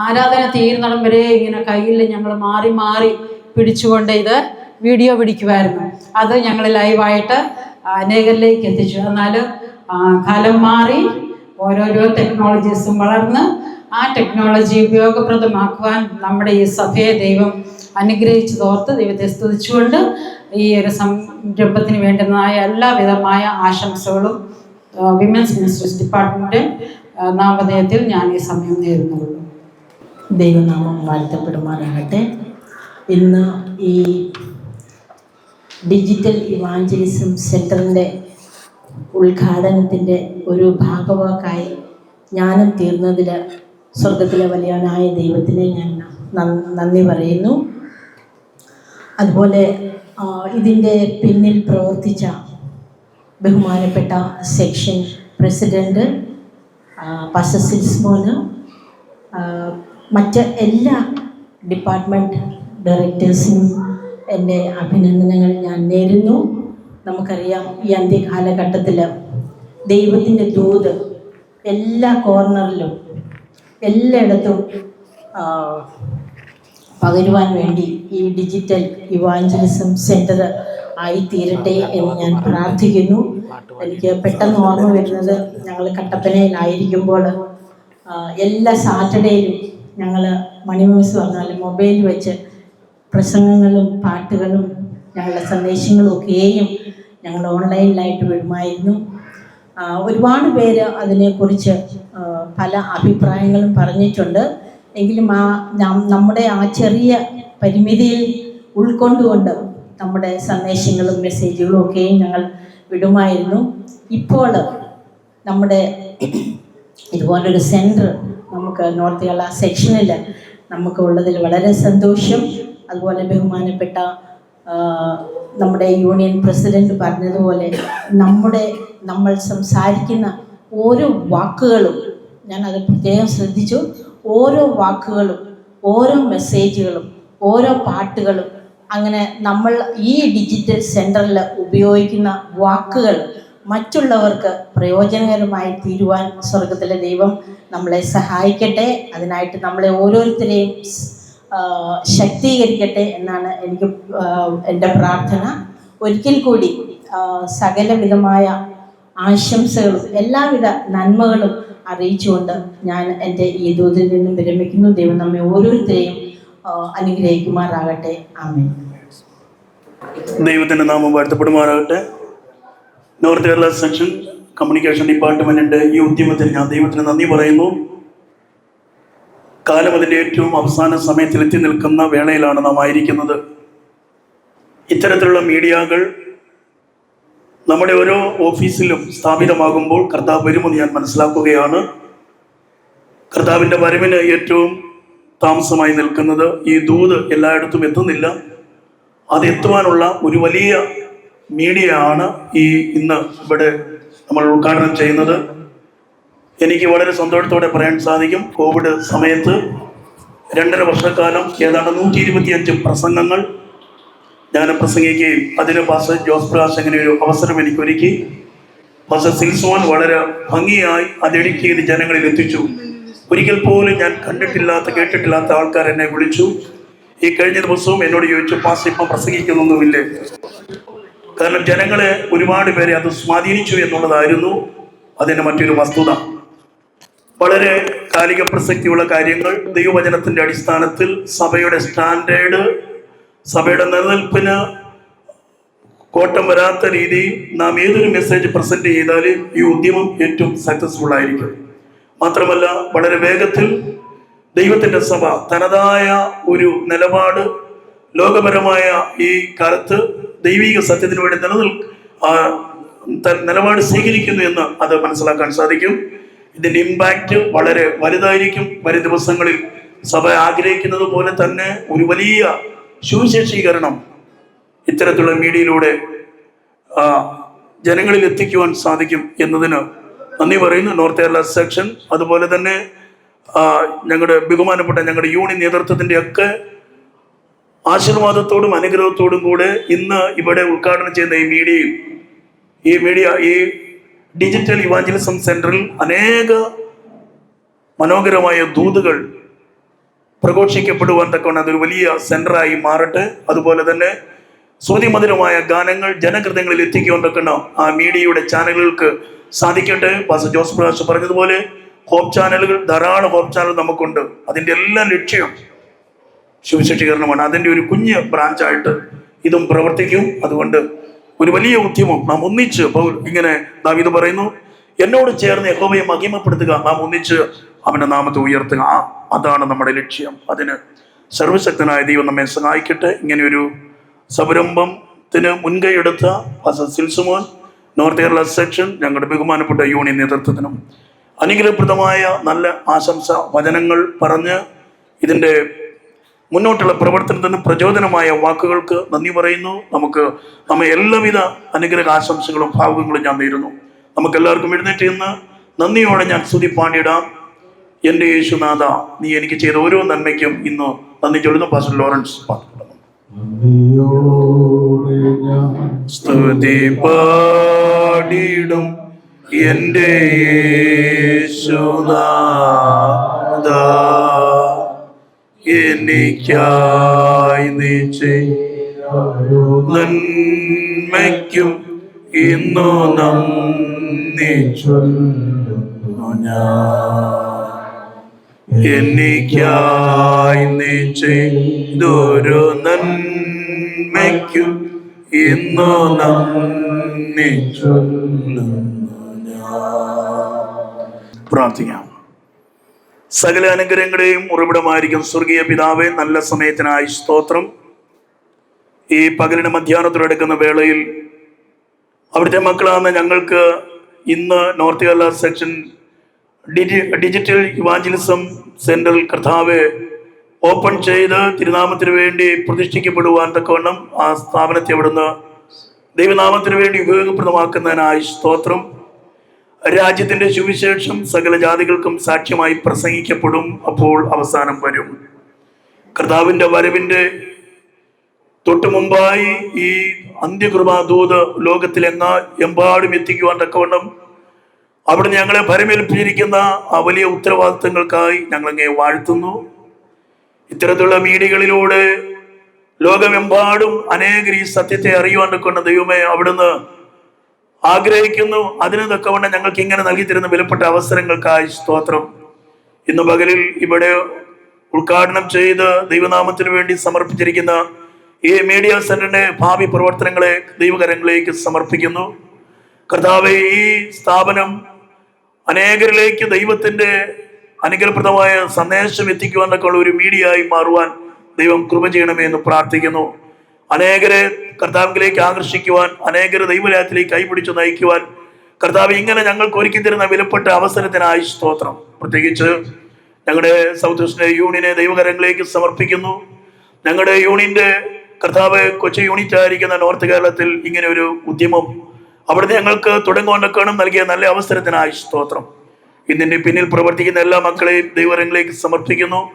ആരാധന തീരുന്നിടം വരെ ഇങ്ങനെ കയ്യിൽ ഞങ്ങൾ മാറി മാറി പിടിച്ചുകൊണ്ട് ഇത് വീഡിയോ പിടിക്കുമായിരുന്നു. അത് ഞങ്ങൾ ലൈവായിട്ട് അനേകരിലേക്ക് എത്തിച്ചു. എന്നാൽ കാലം മാറി ഓരോരോ ടെക്നോളജീസും വളർന്ന് ആ ടെക്നോളജി ഉപയോഗപ്രദമാക്കുവാൻ നമ്മുടെ ഈ സഭയെ ദൈവം അനുഗ്രഹിച്ചതോർത്ത് ദൈവത്തെ സ്തുതിച്ചുകൊണ്ട് ഈ ഒരു സംരംഭത്തിന് വേണ്ടുന്നതായ എല്ലാവിധമായ ആശംസകളും വിമൻസ് മിനിസ്റ്റേഴ്സ് ഡിപ്പാർട്ട്മെന്റ് നാമധേയത്തിൽ ഞാൻ ഈ സമയം നേരുന്നുള്ളൂ. ദൈവനാമം വാഴ്ത്തപ്പെടുമാറാകട്ടെ. ഇന്ന് ഈ ഡിജിറ്റൽ ഇവാഞ്ചലിസം സെൻറ്ററിൻ്റെ ഉദ്ഘാടനത്തിൻ്റെ ഒരു ഭാഗവാക്കായി ഞാനും തീർന്നതിൽ സ്വർഗത്തിലെ വലിയവനായ ദൈവത്തിനെ ഞാൻ നന്ദി പറയുന്നു. അതുപോലെ ഇതിൻ്റെ പിന്നിൽ പ്രവർത്തിച്ച ബഹുമാനപ്പെട്ട സെക്ഷൻ പ്രസിഡൻറ്റ് പാസ്റ്റർ സിൽസ്മോന്, മറ്റ് എല്ലാ ഡിപ്പാർട്ട്മെൻറ്റ് ഡയറക്ടേഴ്സിനും എൻ്റെ അഭിനന്ദനങ്ങൾ ഞാൻ നേരുന്നു. നമുക്കറിയാം, ഈ അന്ത്യകാലഘട്ടത്തിൽ ദൈവത്തിൻ്റെ ദൂത് എല്ലാ കോർണറിലും എല്ലായിടത്തും പകരുവാൻ വേണ്ടി ഈ ഡിജിറ്റൽ ഇവാഞ്ചലിസം സെൻറ്റർ ആയിത്തീരട്ടെ എന്ന് ഞാൻ പ്രാർത്ഥിക്കുന്നു. എനിക്ക് പെട്ടെന്ന് ഓർമ്മ വരുന്നത്, ഞങ്ങൾ കട്ടപ്പനയിലായിരിക്കുമ്പോൾ എല്ലാ സാറ്റർഡേയിലും ഞങ്ങൾ മണിമൂസ് പറഞ്ഞാൽ മൊബൈൽ വെച്ച് പ്രസംഗങ്ങളും പാട്ടുകളും ഞങ്ങളുടെ സന്ദേശങ്ങളും ഒക്കെയും ഞങ്ങൾ ഓൺലൈനിലായിട്ട് വിടുമായിരുന്നു. ഒരുപാട് പേര് അതിനെക്കുറിച്ച് പല അഭിപ്രായങ്ങളും പറഞ്ഞിട്ടുണ്ട്. എങ്കിലും നമ്മുടെ ആ ചെറിയ പരിമിതിയിൽ ഉൾക്കൊണ്ടുകൊണ്ട് നമ്മുടെ സന്ദേശങ്ങളും മെസ്സേജുകളും ഒക്കെയും ഞങ്ങൾ വിടുമായിരുന്നു. ഇപ്പോൾ നമ്മുടെ ഇതുപോലൊരു സെൻറ്റർ നമുക്ക് നോർത്ത് കേരള സെക്ഷനിൽ നമുക്ക് ഉള്ളതിൽ വളരെ സന്തോഷം. അതുപോലെ ബഹുമാനപ്പെട്ട നമ്മുടെ യൂണിയൻ പ്രസിഡന്റ് പറഞ്ഞതുപോലെ നമ്മൾ സംസാരിക്കുന്ന ഓരോ വാക്കുകളും, ഞാനത് പ്രത്യേകം ശ്രദ്ധിച്ചു, ഓരോ വാക്കുകളും ഓരോ മെസ്സേജുകളും ഓരോ പാട്ടുകളും, അങ്ങനെ നമ്മൾ ഈ ഡിജിറ്റൽ സെൻറ്ററിൽ ഉപയോഗിക്കുന്ന വാക്കുകൾ മറ്റുള്ളവർക്ക് പ്രയോജനകരമായി തീരുവാൻ സ്വർഗത്തിലെ ദൈവം നമ്മളെ സഹായിക്കട്ടെ. അതിനായിട്ട് നമ്മളെ ഓരോരുത്തരെയും ശക്തീകരിക്കട്ടെ എന്നാണ് എൻ്റെ പ്രാർത്ഥന. ഒരിക്കൽ കൂടി സകലവിധമായ ആശംസകളും എല്ലാവിധ നന്മകളും അറിയിച്ചുകൊണ്ട് ഞാൻ എൻ്റെ ഈ ദൂതിൽ നിന്നും വിരമിക്കുന്നു. ദൈവം നമ്മെ ഓരോരുത്തരെയും അനുഗ്രഹിക്കുമാറാകട്ടെ. ആമേൻ. ദൈവത്തിൻ്റെ നാമം വാഴ്ത്തപ്പെടുമാറാകട്ടെ. നോർത്ത് കേരള സെക്ഷൻ കമ്മ്യൂണിക്കേഷൻ ഡിപ്പാർട്ട്മെൻറ്റിൻ്റെ ഈ ഉദ്യമത്തിൽ ഞാൻ ദൈവത്തിന് നന്ദി പറയുന്നു. കാലം അതിൻ്റെ ഏറ്റവും അവസാന സമയത്തിൽ എത്തി നിൽക്കുന്ന വേളയിലാണ് നാം ആയിരിക്കുന്നത്. ഇത്തരത്തിലുള്ള മീഡിയകൾ നമ്മുടെ ഓരോ ഓഫീസിലും സ്ഥാപിതമാകുമ്പോൾ കർത്താവ് വരുമെന്ന് ഞാൻ മനസ്സിലാക്കുകയാണ്. കർത്താവിൻ്റെ വരവിന് ഏറ്റവും താമസമായി നിൽക്കുന്നത് ഈ ദൂത് എല്ലായിടത്തും എത്തുന്നില്ല. അത് എത്തുവാനുള്ള ഒരു വലിയ മീഡിയ ആണ് ഇന്ന് ഇവിടെ നമ്മൾ ഉദ്ഘാടനം ചെയ്യുന്നത്. എനിക്ക് വളരെ സന്തോഷത്തോടെ പറയാൻ സാധിക്കും, കോവിഡ് സമയത്ത് 2.5 വർഷക്കാലം ഏതാണ്ട് 125 പ്രസംഗങ്ങൾ ഞാൻ പ്രസംഗിക്കുകയും അതിന് പാസ്റ്റർ ജോസ് പ്രകാശ് അങ്ങനെ ഒരു അവസരം എനിക്ക് ഒരുക്കി. പാസ്റ്റർ സിൽസോൻ വളരെ ഭംഗിയായി അത് എഡിറ്റ് ചെയ്ത് ജനങ്ങളിൽ എത്തിച്ചു. ഒരിക്കൽ പോലും ഞാൻ കണ്ടിട്ടില്ലാത്ത കേട്ടിട്ടില്ലാത്ത ആൾക്കാർ എന്നെ വിളിച്ചു. ഈ കഴിഞ്ഞ ദിവസവും എന്നോട് ചോദിച്ചു, പാസ്റ്റർ ഇപ്പം പ്രസംഗിക്കുന്നൊന്നുമില്ലേ? കാരണം ജനങ്ങളെ ഒരുപാട് പേരെ അത് സ്വാധീനിച്ചു എന്നുള്ളതായിരുന്നു അതിൻ്റെ മറ്റൊരു വസ്തുത. വളരെ കാലിക പ്രസക്തിയുള്ള കാര്യങ്ങൾ, ദൈവവചനത്തിൻ്റെ അടിസ്ഥാനത്തിൽ സഭയുടെ സ്റ്റാൻഡേർഡ്, സഭയുടെ നിലനിൽപ്പിന് കോട്ടം വരാത്ത രീതിയിൽ നാം ഏതൊരു മെസ്സേജ് പ്രസന്റ് ചെയ്താൽ ഈ ഉദ്യമം ഏറ്റവും സക്സസ്ഫുൾ ആയിരിക്കും. മാത്രമല്ല വളരെ വേഗത്തിൽ ദൈവത്തിൻ്റെ സഭ തനതായ ഒരു നിലപാട് ലോകപരമായ ഈ കാലത്ത് ദൈവിക സത്യത്തിന് വേണ്ടി നിലപാട് സ്വീകരിക്കുന്നു എന്ന് അത് മനസ്സിലാക്കാൻ സാധിക്കും. ഇതിൻ്റെ ഇമ്പാക്റ്റ് വളരെ വലുതായിരിക്കും. വരും ദിവസങ്ങളിൽ സഭ ആഗ്രഹിക്കുന്നത് പോലെ തന്നെ ഒരു വലിയ സുവിശേഷീകരണം ഇത്തരത്തിലുള്ള മീഡിയയിലൂടെ ജനങ്ങളിൽ എത്തിക്കുവാൻ സാധിക്കും എന്നതിന് നന്ദി പറയുന്നു. നോർത്ത് കേരള സെക്ഷൻ, അതുപോലെ തന്നെ ഞങ്ങളുടെ ബഹുമാനപ്പെട്ട ഞങ്ങളുടെ യൂണിയൻ നേതൃത്വത്തിൻ്റെ ഒക്കെ ആശീർവാദത്തോടും അനുഗ്രഹത്തോടും കൂടെ ഇന്ന് ഇവിടെ ഉദ്ഘാടനം ചെയ്യുന്ന ഈ ഡിജിറ്റൽ ഇവാഞ്ചലിസം സെന്ററിൽ അനേക മനോഹരമായ ദൂതുകൾ പ്രഘോഷിക്കപ്പെടുവാൻ തക്കവണ്ണം അതൊരു വലിയ സെന്ററായി മാറട്ടെ. അതുപോലെ തന്നെ ശ്രുതിമധുരമായ ഗാനങ്ങൾ ജനഹൃദയങ്ങളിൽ എത്തിക്കുവാൻ തക്കവണ്ണം ആ മീഡിയയുടെ ചാനലുകൾക്ക് സാധിക്കട്ടെ. പാസ്റ്റർ ജോസ് പ്രകാശ് പറഞ്ഞതുപോലെ ഹോപ്പ് ചാനലുകൾ, ധാരാളം ഹോപ്പ് ചാനൽ നമുക്കുണ്ട്. അതിൻ്റെ എല്ലാം ലക്ഷ്യം സുവിശേഷീകരണമാണ്. അതിൻ്റെ ഒരു കുഞ്ഞ് ബ്രാഞ്ചായിട്ട് ഇതും പ്രവർത്തിക്കും. അതുകൊണ്ട് ഒരു വലിയ ഉദ്യമം നാം ഒന്നിച്ച്, ഇങ്ങനെ ദാവീദ് പറയുന്നു, എന്നോട് ചേർന്ന് യഹോവയെ മഹിമപ്പെടുത്തുക, നാം ഒന്നിച്ച് അവൻ്റെ നാമത്തെ ഉയർത്തുക. അതാണ് നമ്മുടെ ലക്ഷ്യം. അതിന് സർവശക്തനായ ദൈവം നമ്മെ സഹായിക്കട്ടെ. ഇങ്ങനെയൊരു സംരംഭത്തിന് മുൻകൈയെടുത്ത പാസ്റ്റർ സിൽസുമോൻ, നോർത്ത് കേരള സെക്ഷൻ, ഞങ്ങളുടെ ബഹുമാനപ്പെട്ട യൂണിയൻ നേതൃത്വത്തിനും അനുഗ്രഹപ്രദമായ നല്ല ആശംസ വചനങ്ങൾ പറഞ്ഞ് ഇതിൻ്റെ മുന്നോട്ടുള്ള പ്രവർത്തനത്തിന് പ്രചോദനമായ വാക്കുകൾക്ക് നന്ദി പറയുന്നു. നമ്മെ എല്ലാവിധ അനുഗ്രഹ ആശംസകളും ഭാവുകങ്ങളും ഞാൻ നേരുന്നു. നമുക്കെല്ലാവർക്കും എഴുന്നേറ്റ് നിന്ന് നന്ദിയോടെ ഞാൻ സ്തുതി പാടിയിടാം. എൻ്റെ യേശുനാഥ, നീ എനിക്ക് ചെയ്ത ഓരോ നന്മയ്ക്കും ഇന്ന് നന്ദി ചൊല്ലുന്നു. പാസ്റ്റർ ലോറൻസ് സ്തുതി പാടിടും എൻ്റെ യേശുനാഥ, എനിക്കായി നീ ചെയ്ത നന്മയ്ക്കും ഇന്നു നന്ദി ചൊല്ലുന്നു ഞാൻ. എനിക്കായി നീ ചെയ്തൊരു നന്മയ്ക്കും ഇന്നു നന്ദി ചൊല്ലുന്നു ഞാൻ. പ്രാർത്ഥിക്കാം. സകല അനുഗ്രഹങ്ങളെയും ഉറവിടമായിരിക്കും സ്വർഗീയ പിതാവേ, നല്ല സമയത്തിനായി സ്തോത്രം. ഈ പകലിന് മധ്യാഹ്നത്തോടെടുക്കുന്ന വേളയിൽ അവിടുത്തെ മക്കളാണ് ഞങ്ങൾക്ക് ഇന്ന് north Kerala section digital evangelism centre കർത്താവ് ഓപ്പൺ ചെയ്ത് തിരുനാമത്തിന് വേണ്ടി പ്രതിഷ്ഠിക്കപ്പെടുവാൻ തക്കവണ്ണം ആ സ്ഥാപനത്തെ അവിടുന്ന് ദൈവനാമത്തിന് വേണ്ടി ഉപയോഗപ്രദമാക്കുന്നതിനായി സ്തോത്രം. രാജ്യത്തിൻ്റെ സുവിശേഷം സകല ജാതികൾക്കും സാക്ഷ്യമായി പ്രസംഗിക്കപ്പെടും. അപ്പോൾ അവസാനം വരും. കർത്താവിൻ്റെ വരവിൻ്റെ തൊട്ടു മുമ്പായി ഈ അന്ത്യകൃപാദൂത് ലോകത്തിലെമ്പാടും എത്തിക്കുവാൻ തക്കവണ്ണം അവിടെ ഞങ്ങളെ ഭരമേൽപ്പിച്ചിരിക്കുന്ന ആ വലിയ ഉത്തരവാദിത്തങ്ങൾക്കായി ഞങ്ങളങ്ങേ വാഴ്ത്തുന്നു. ഇത്തരത്തിലുള്ള മീഡിയകളിലൂടെ ലോകമെമ്പാടും അനേകർ ഈ സത്യത്തെ അറിയുവാൻ തക്കവണ്ണം ദൈവമേ അവിടുന്ന് ആഗ്രഹിക്കുന്നു. അതിന് തക്കവണ്ണം ഞങ്ങൾക്ക് ഇങ്ങനെ നൽകി തരുന്ന വിലപ്പെട്ട അവസരങ്ങൾക്കായി സ്തോത്രം. ഇന്ന് പകലിൽ ഇവിടെ ഉദ്ഘാടനം ചെയ്ത് ദൈവനാമത്തിന് വേണ്ടി സമർപ്പിച്ചിരിക്കുന്ന ഈ മീഡിയ സെന്ററിന്റെ ഭാവി പ്രവർത്തനങ്ങളെ ദൈവകരങ്ങളിലേക്ക് സമർപ്പിക്കുന്നു. കർത്താവെ, ഈ സ്ഥാപനം അനേകരിലേക്ക് ദൈവത്തിൻ്റെ അനുഗ്രഹപ്രദമായ സന്ദേശം എത്തിക്കുവാനൊക്കെ ഉള്ള ഒരു മീഡിയയായി മാറുവാൻ ദൈവം കൃപ ചെയ്യണമേ എന്ന് പ്രാർത്ഥിക്കുന്നു. അനേകരെ കർത്താവിലേക്ക് ആകർഷിക്കുവാൻ, അനേകരെ ദൈവരാജ്യത്തിലേക്ക് കൈപിടിച്ച് നയിക്കുവാൻ കർത്താവ് ഇങ്ങനെ ഞങ്ങൾക്ക് ഒരുക്കി തരുന്ന വിലപ്പെട്ട അവസരത്തിനായി സ്തോത്രം. പ്രത്യേകിച്ച് ഞങ്ങളുടെ സൗത്ത് വെസ്റ്റ് യൂണിയനെ ദൈവകരങ്ങളിലേക്ക് സമർപ്പിക്കുന്നു. ഞങ്ങളുടെ യൂണിയന്റെ കർത്താവ് കൊച്ചി യൂണിറ്റ് ആയിരിക്കുന്ന നോർത്ത് കേരളത്തിൽ ഇങ്ങനെ ഒരു ഉദ്യമം അവിടുന്ന് ഞങ്ങൾക്ക് തുടങ്ങുവാനൊക്കെ നൽകിയ നല്ല അവസരത്തിനായി സ്തോത്രം. ഇതിന്റെ പിന്നിൽ പ്രവർത്തിക്കുന്ന എല്ലാ മക്കളെയും ദൈവകരങ്ങളിലേക്ക് സമർപ്പിക്കുന്നു.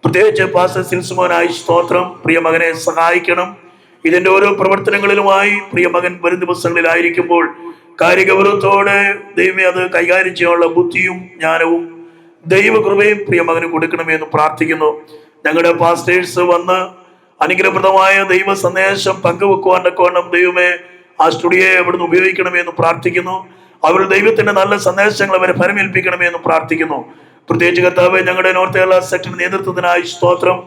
പ്രത്യേകിച്ച് പാസ്റ്റർ സിൽസുമോനായി സ്തോത്രം. പ്രിയ മകനെ സഹായിക്കണം. ഇതിന്റെ ഓരോ പ്രവർത്തനങ്ങളിലുമായി പ്രിയ മകൻ വരും ദിവസങ്ങളിലായിരിക്കുമ്പോൾ കാര്യഗൗരവത്തോടെ ദൈവമേ അത് കൈകാര്യം ചെയ്യാനുള്ള ബുദ്ധിയും ജ്ഞാനവും ദൈവകൃപയും പ്രിയ മകന് കൊടുക്കണമേ എന്ന് പ്രാർത്ഥിക്കുന്നു. ഞങ്ങളുടെ പാസ്റ്റേഴ്സ് വന്ന് അനുഗ്രഹപ്രദമായ ദൈവ സന്ദേശം പങ്കുവെക്കുവാനൊക്കെ ദൈവമേ ആ സ്റ്റുഡിയോയെ അവിടുന്ന് ഉപയോഗിക്കണമേ എന്ന് പ്രാർത്ഥിക്കുന്നു. അവർ ദൈവത്തിന്റെ നല്ല സന്ദേശങ്ങൾ അവരെ ഫലമേൽപ്പിക്കണമേ എന്ന് പ്രാർത്ഥിക്കുന്നു. പ്രത്യേകിച്ച് കർത്താവ് ഞങ്ങളുടെ നോർത്ത് കേരള സെക്ഷൻ നേതൃത്വത്തിനായി സ്തോത്രം.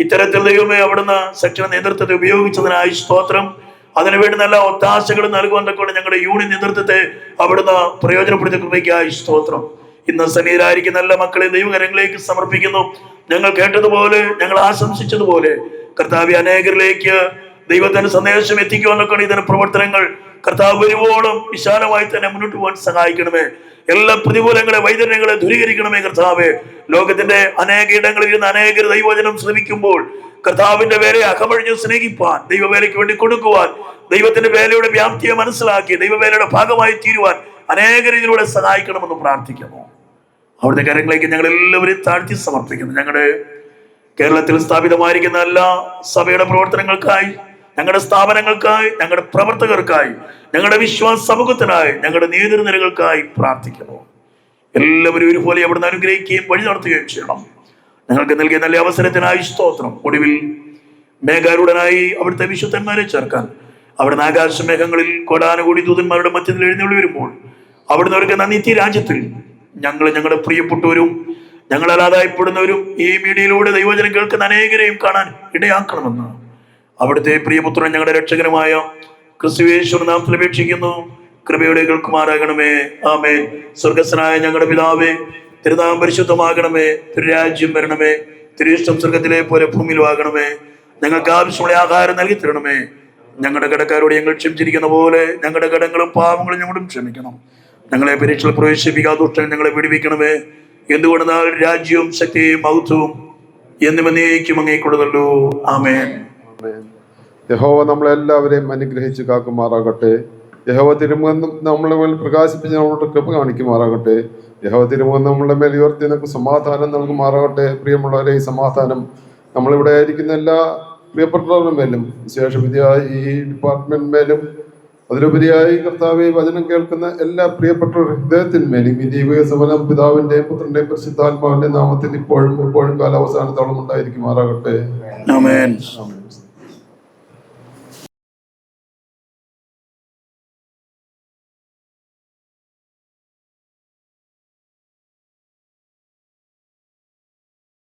ഇത്തരത്തിൽ ദൈവമേ അവിടുന്ന് സെക്ഷൻ നേതൃത്വത്തെ ഉപയോഗിച്ചതിനായി സ്തോത്രം. അതിനുവേണ്ടി നല്ല ഒത്താശകൾ നൽകുവാനൊക്കെ ഞങ്ങളുടെ യൂണിയൻ നേതൃത്വത്തെ അവിടുന്ന് പ്രയോജനപ്പെടുത്തിയ കൃപയ്ക്കായി സ്തോത്രം. ഇന്ന് സന്നിഹിതരായിരിക്കുന്ന എല്ലാ മക്കളെ ദൈവകരങ്ങളിലേക്ക് സമർപ്പിക്കുന്നു. ഞങ്ങൾ കേട്ടതുപോലെ, ഞങ്ങൾ ആശംസിച്ചതുപോലെ കർത്താവ് അനേകരിലേക്ക് ദൈവത്തിന്റെ സന്ദേശം എത്തിക്കുവാനൊക്കെ ഇതിന്റെ പ്രവർത്തനങ്ങൾ കർത്താവ് വരുവോളം വിശാലമായി തന്നെ മുന്നോട്ട് പോകാൻ സഹായിക്കണമേ. എല്ലാ പ്രതികൂലങ്ങളെ, വൈതന്യങ്ങളെ ദൂരീകരിക്കണമേ കർത്താവെ. ലോകത്തിന്റെ അനേക ഇടങ്ങളിൽ ഇരുന്ന് അനേകർ ദൈവവചനം ശ്രമിക്കുമ്പോൾ കർത്താവിന്റെ വേലയെ അകമഴിഞ്ഞ് സ്നേഹിപ്പാൻ, ദൈവവേലയ്ക്ക് വേണ്ടി കൊടുക്കുവാൻ, ദൈവത്തിന്റെ വേലയുടെ വ്യാപ്തിയെ മനസ്സിലാക്കി ദൈവവേലയുടെ ഭാഗമായി തീരുവാൻ അനേകർ ഇതിലൂടെ സഹായിക്കണമെന്ന് പ്രാർത്ഥിക്കുന്നു. അവിടുത്തെ കാര്യങ്ങളിലേക്ക് ഞങ്ങൾ എല്ലാവരെയും താഴ്ത്തി സമർപ്പിക്കുന്നു. ഞങ്ങളുടെ കേരളത്തിൽ സ്ഥാപിതമായിരിക്കുന്ന എല്ലാ സഭയുടെ പ്രവർത്തനങ്ങൾക്കായി, ഞങ്ങളുടെ സ്ഥാപനങ്ങൾക്കായി, ഞങ്ങളുടെ പ്രവർത്തകർക്കായി, ഞങ്ങളുടെ വിശ്വാസ സമൂഹത്തിനായി, ഞങ്ങളുടെ നേതൃനിരകൾക്കായി പ്രാർത്ഥിക്കുന്നു. എല്ലാവരും ഒരുപോലെ അവിടുന്ന് അനുഗ്രഹിക്കുകയും വഴി നടത്തുകയും ചെയ്യണം. ഞങ്ങൾക്ക് നൽകിയ നല്ല അവസരത്തിനായി സ്തോത്രം. ഒടുവിൽ മേഘാരൂഢനായി അവിടുത്തെ വിശുദ്ധന്മാരെ ചേർക്കാൻ അവിടുന്ന് ആകാശമേഘങ്ങളിൽ കോടാനുകൂടി ദൂതന്മാരുടെ മധ്യത്തിൽ എഴുന്നള്ളി വരുമ്പോൾ അവിടുന്ന് അവർക്ക് നിത്യ രാജ്യത്തിൽ ഞങ്ങളുടെ പ്രിയപ്പെട്ടവരും ഞങ്ങളല്ലാതായപ്പെടുന്നവരും ഈ മീഡിയയിലൂടെ ദൈവവചനം കേൾക്കുന്ന അനേകരെയും കാണാൻ ഇടയാക്കണമെന്ന് അവിടുത്തെ പ്രിയപുത്രൻ ഞങ്ങളുടെ രക്ഷകനുമായ ക്രിസ്തുയേശുവിന്റെ നാമത്തിൽ അപേക്ഷിക്കുന്നു. കൃപയോടെ കേൾക്കുമാറാകണമേ. ആമേൻ. സ്വർഗസ്ഥനായ ഞങ്ങളുടെ പിതാവേ, തിരുനാമം പരിശുദ്ധമാകണമേ. തിരുരാജ്യം വരണമേ. തിരുയിഷ്ടം സ്വർഗത്തിലെ പോലെ ഭൂമിയിലും ആകണമേ. ഞങ്ങൾക്ക് ആവശ്യമുള്ള ആഹാരം നൽകി തരണമേ. ഞങ്ങളുടെ കടക്കാരോട് ഞങ്ങൾ ക്ഷമിച്ചിരിക്കുന്ന പോലെ ഞങ്ങളുടെ കടങ്ങളും പാപങ്ങളും ഞങ്ങളും ക്ഷമിക്കണം. ഞങ്ങളെ പരീക്ഷയിൽ പ്രവേശിപ്പിക്കാതെ ദുഷ്ടൻ ഞങ്ങളെ വിടുവിക്കണമേ. എന്തുകൊണ്ടെന്നാൽ രാജ്യവും ശക്തിയും മഹത്വവും എന്നും എന്നേക്കും അങ്ങേക്കുള്ളതല്ലോ. ആമേൻ. യഹോവ നമ്മളെല്ലാവരെയും അനുഗ്രഹിച്ച് കാക്കുമാറാകട്ടെ. യഹോവ തിരുമുഖം നമ്മളെ മേൽ പ്രകാശിപ്പിച്ച് നമ്മളോട് കൃപ കാണിക്കുമാറാകട്ടെ. യഹോവ തിരുമുഖം നമ്മളുടെ മേൽ ഉയർത്തി നമുക്ക് സമാധാനം നൽകുമാറാകട്ടെ. പ്രിയമുള്ളവരെ, ഈ സമാധാനം നമ്മളിവിടെ ആയിരിക്കുന്ന എല്ലാ പ്രിയപ്പെട്ടവരുടെ മേലും, വിശേഷവിധിയായി ഈ ഡിപ്പാർട്ട്മെന്റ് മേലും, അതിലുപരിയായി കർത്താവെ വചനം കേൾക്കുന്ന എല്ലാ പ്രിയപ്പെട്ട ഹൃദയത്തിന്മേലും ഈ ദൈവിക സഫലം പിതാവിന്റെയും പുത്രന്റെയും പരിശുദ്ധാത്മാവിന്റെ നാമത്തിൽ ഇപ്പോഴും എപ്പോഴും കാലാവസാനത്തോളം ഉണ്ടായിരിക്കുമാറാകട്ടെ. ആമേൻ.